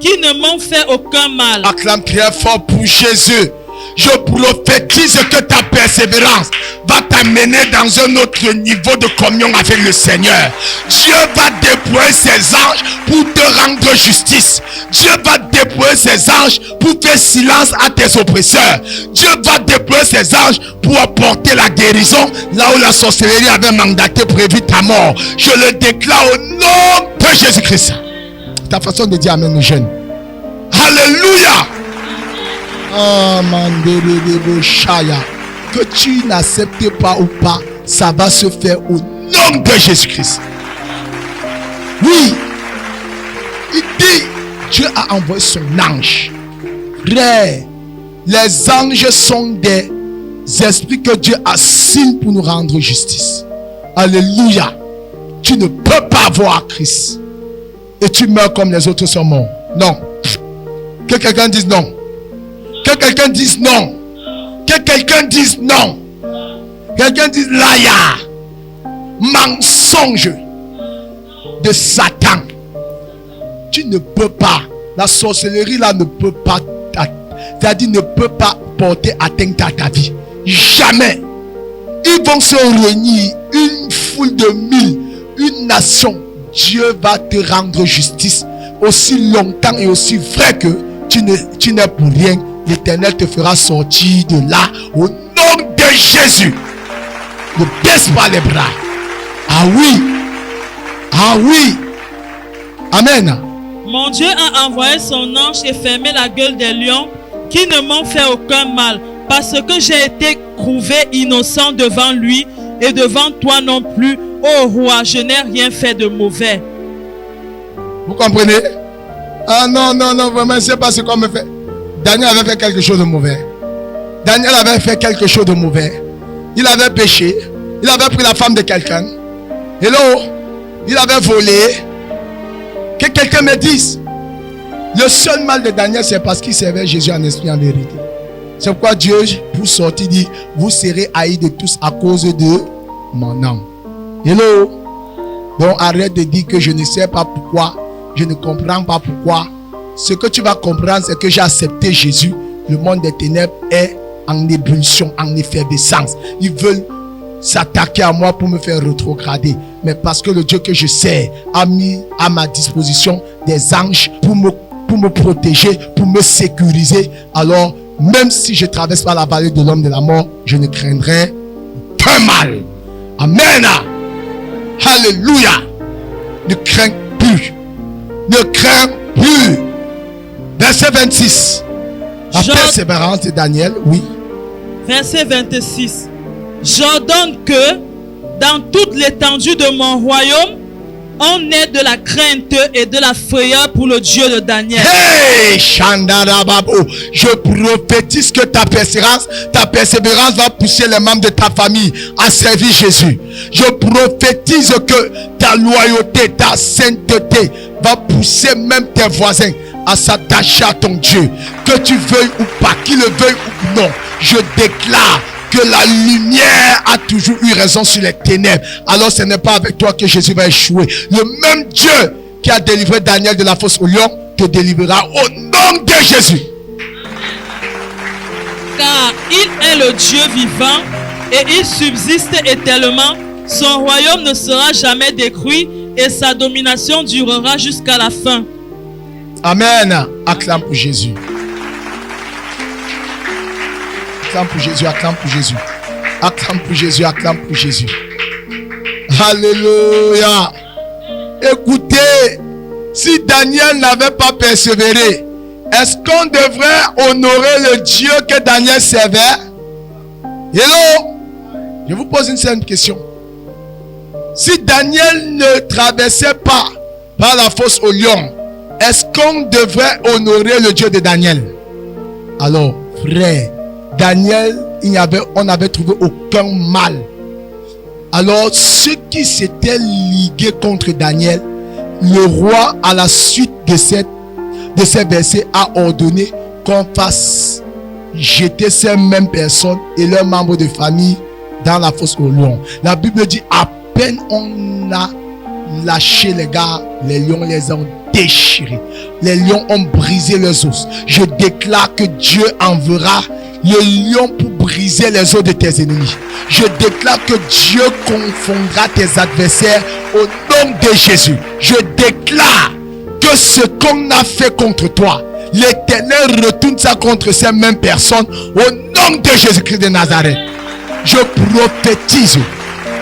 qui ne m'ont fait aucun mal. Acclame très fort pour Jésus. Je prophétise que ta persévérance va t'amener dans un autre niveau de communion avec le Seigneur. Dieu va déployer ses anges pour te rendre justice. Dieu va déployer ses anges pour faire silence à tes oppresseurs. Dieu va déployer ses anges pour apporter la guérison là où la sorcellerie avait mandaté prévu ta mort. Je le déclare au nom de Jésus-Christ. Ta façon de dire amen aux jeunes. Alléluia. Que tu n'acceptes pas ou pas, ça va se faire au nom de Jésus-Christ. Oui, il dit, Dieu a envoyé son ange. Frère, les anges sont des esprits que Dieu assigne pour nous rendre justice. Alléluia. Tu ne peux pas voir Christ et tu meurs comme les autres sont morts. Non. Que quelqu'un dise non. Que quelqu'un dise non. Que quelqu'un dise non. Quelqu'un dise liar. Mensonge de Satan. Tu ne peux pas. La sorcellerie là ne peut pas. C'est-à-dire ne peut pas porter atteinte à ta vie. Jamais. Ils vont se réunir. Une foule de 1000. Une nation. Dieu va te rendre justice. Aussi longtemps et aussi vrai que tu n'es pour rien. L'Éternel te fera sortir de là au nom de Jésus. Ne baisse pas les bras. Ah oui. Ah oui. Amen. Mon Dieu a envoyé son ange et fermé la gueule des lions qui ne m'ont fait aucun mal. parce que j'ai été trouvé innocent devant lui et devant toi non plus, ô roi, je n'ai rien fait de mauvais. Vous comprenez? Ah non, vraiment, c'est pas ce qu'on me fait. Daniel avait fait quelque chose de mauvais. Daniel avait fait quelque chose de mauvais. Il avait péché. Il avait pris la femme de quelqu'un. Hello? Il avait volé. Que quelqu'un me dise. Le seul mal de Daniel, c'est parce qu'il servait Jésus en esprit, en vérité. C'est pourquoi Dieu, pour sortir, dit, vous serez haïs de tous à cause de mon nom. Hello? Donc arrête de dire que je ne sais pas pourquoi. Je ne comprends pas pourquoi. Ce que tu vas comprendre, c'est que j'ai accepté Jésus. Le monde des ténèbres est en ébullition, en effervescence. Ils veulent s'attaquer à moi pour me faire rétrograder. Mais parce que le Dieu que je sers a mis à ma disposition des anges pour me protéger, pour me sécuriser. Alors, même si je traverse par la vallée de l'homme de la mort, je ne craindrai qu'un mal. Amen. Alléluia. Ne crains plus. Ne crains plus. Verset 26. La persévérance de Daniel, oui. Verset 26. J'ordonne que dans toute l'étendue de mon royaume, on ait de la crainte et de la frayeur pour le Dieu de Daniel. Hey, Shandarababo, je prophétise que ta persévérance va pousser les membres de ta famille à servir Jésus. Je prophétise que ta loyauté, ta sainteté va pousser même tes voisins à s'attacher à ton Dieu. Que tu veuilles ou pas, qu'il le veuille ou non, je déclare que la lumière a toujours eu raison sur les ténèbres. Alors ce n'est pas avec toi que Jésus va échouer. Le même Dieu qui a délivré Daniel de la fosse au lion te délivrera au nom de Jésus. Car il est le Dieu vivant et il subsiste éternellement. Son royaume ne sera jamais détruit et sa domination durera jusqu'à la fin. Amen. Acclame pour Jésus. Acclame pour Jésus, acclame pour Jésus. Acclame pour Jésus, acclame pour Jésus. Alléluia. Écoutez, si Daniel n'avait pas persévéré, est-ce qu'on devrait honorer le Dieu que Daniel servait? Hello? Je vous pose une simple question. Si Daniel ne traversait pas par la fosse au lion, est-ce qu'on devrait honorer le Dieu de Daniel? Alors, frère, Daniel, on n'avait trouvé aucun mal. Alors, ceux qui s'étaient ligués contre Daniel, le roi, à la suite de ces versets, a ordonné qu'on fasse jeter ces mêmes personnes et leurs membres de famille dans la fosse au lion. La Bible dit, à peine on a lâché les gars, les lions les ont déchirés. Les lions ont brisé leurs os. Je déclare que Dieu enverra le lion pour briser les os de tes ennemis. Je déclare que Dieu confondra tes adversaires au nom de Jésus. Je déclare que ce qu'on a fait contre toi, l'Éternel retourne ça contre ces mêmes personnes au nom de Jésus-Christ de Nazareth. Je prophétise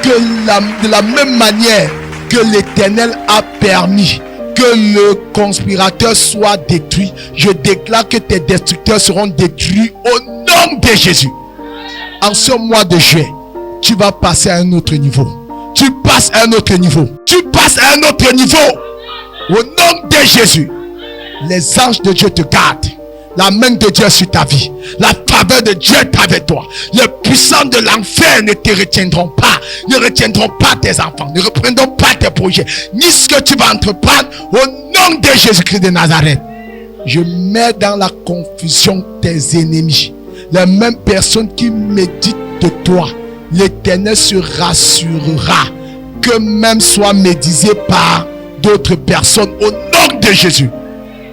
que de la même manière que l'Éternel a permis que le conspirateur soit détruit, je déclare que tes destructeurs seront détruits au nom de Jésus. En ce mois de juillet, tu vas passer à un autre niveau. Tu passes à un autre niveau. Tu passes à un autre niveau. Au nom de Jésus, les anges de Dieu te gardent. La main de Dieu sur ta vie. La faveur de Dieu est avec toi. Les puissants de l'enfer ne te retiendront pas. Ne retiendront pas tes enfants. Ne reprendront pas tes projets. Ni ce que tu vas entreprendre. Au nom de Jésus-Christ de Nazareth. Je mets dans la confusion tes ennemis. Les mêmes personnes qui méditent de toi. L'Éternel se rassurera que même soit médisé par d'autres personnes. Au nom de Jésus.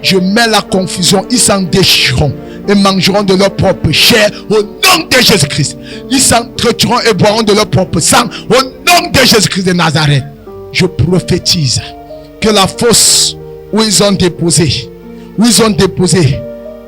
Je mets la confusion, ils s'en déchireront et mangeront de leur propre chair au nom de Jésus-Christ. Ils s'entretueront et boiront de leur propre sang au nom de Jésus-Christ de Nazareth. Je prophétise que la fosse où ils ont déposé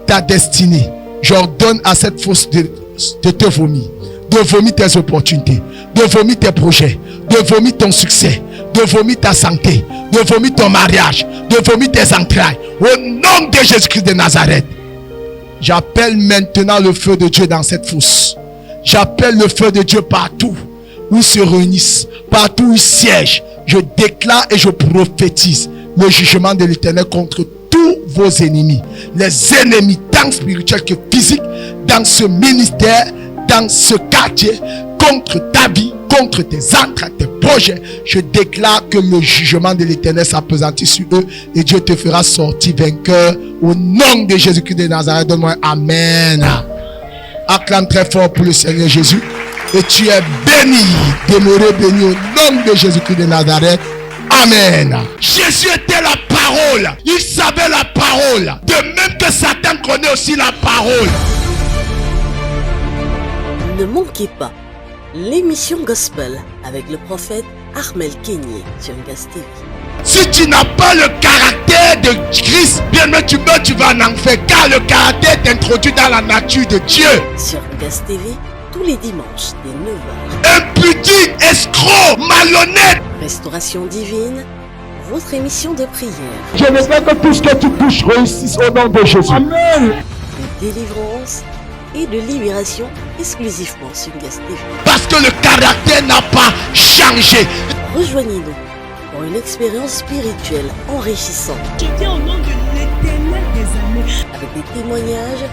ta destinée, j'ordonne à cette fosse de te vomir, de vomir tes opportunités, de vomir tes projets, de vomir ton succès, de vomir ta santé, de vomir ton mariage, de vomir tes entrailles. Au nom de Jésus-Christ de Nazareth, J'appelle maintenant le feu de Dieu dans cette fosse. J'appelle le feu de Dieu partout où ils se réunissent, partout où ils siègent. Je déclare et je prophétise le jugement de l'Éternel contre tous vos ennemis. Les ennemis tant spirituels que physiques dans ce ministère, dans ce quartier, contre ta vie, contre tes entrailles, tes projets. Je déclare que le jugement de l'Éternel s'appesantit sur eux et Dieu te fera sortir vainqueur au nom de Jésus-Christ de Nazareth. Donne-moi un amen. Acclame très fort pour le Seigneur Jésus. Et tu es béni, demeuré béni au nom de Jésus-Christ de Nazareth. Amen. Jésus était la parole. Il savait la parole. De même que Satan connaît aussi la parole. Ne manquez pas l'émission Gospel avec le prophète Armel Kenyé sur Gas TV. Si tu n'as pas le caractère de Christ, bien mais tu meurs, tu vas en enfer. Car le caractère est introduit dans la nature de Dieu. Sur Gas TV, tous les dimanches dès 9h. Impudique, escroc, malhonnête. Restauration divine, votre émission de prière. Je veux que tout ce que tu touches réussisse au nom de Jésus. Amen. De délivrance et de libération exclusivement sur Gas TV. Parce que le caractère n'a pas changé. Rejoignez-nous pour une expérience spirituelle enrichissante. Je viens au nom de l'Éternel des années. Avec des témoignages,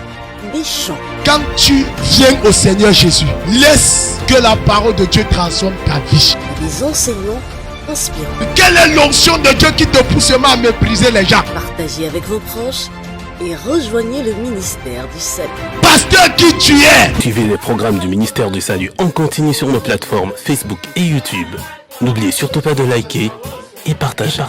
des chants. Quand tu viens au Seigneur Jésus, laisse que la parole de Dieu transforme ta vie. Et des enseignements inspirants. Quelle est l'onction de Dieu qui te pousse à mépriser les gens? Partagez avec vos proches et rejoignez le ministère du salut. Pasteur qui tu es? Suivez les programmes du ministère du Salut en continu sur nos plateformes Facebook et YouTube. N'oubliez surtout pas de liker et partager.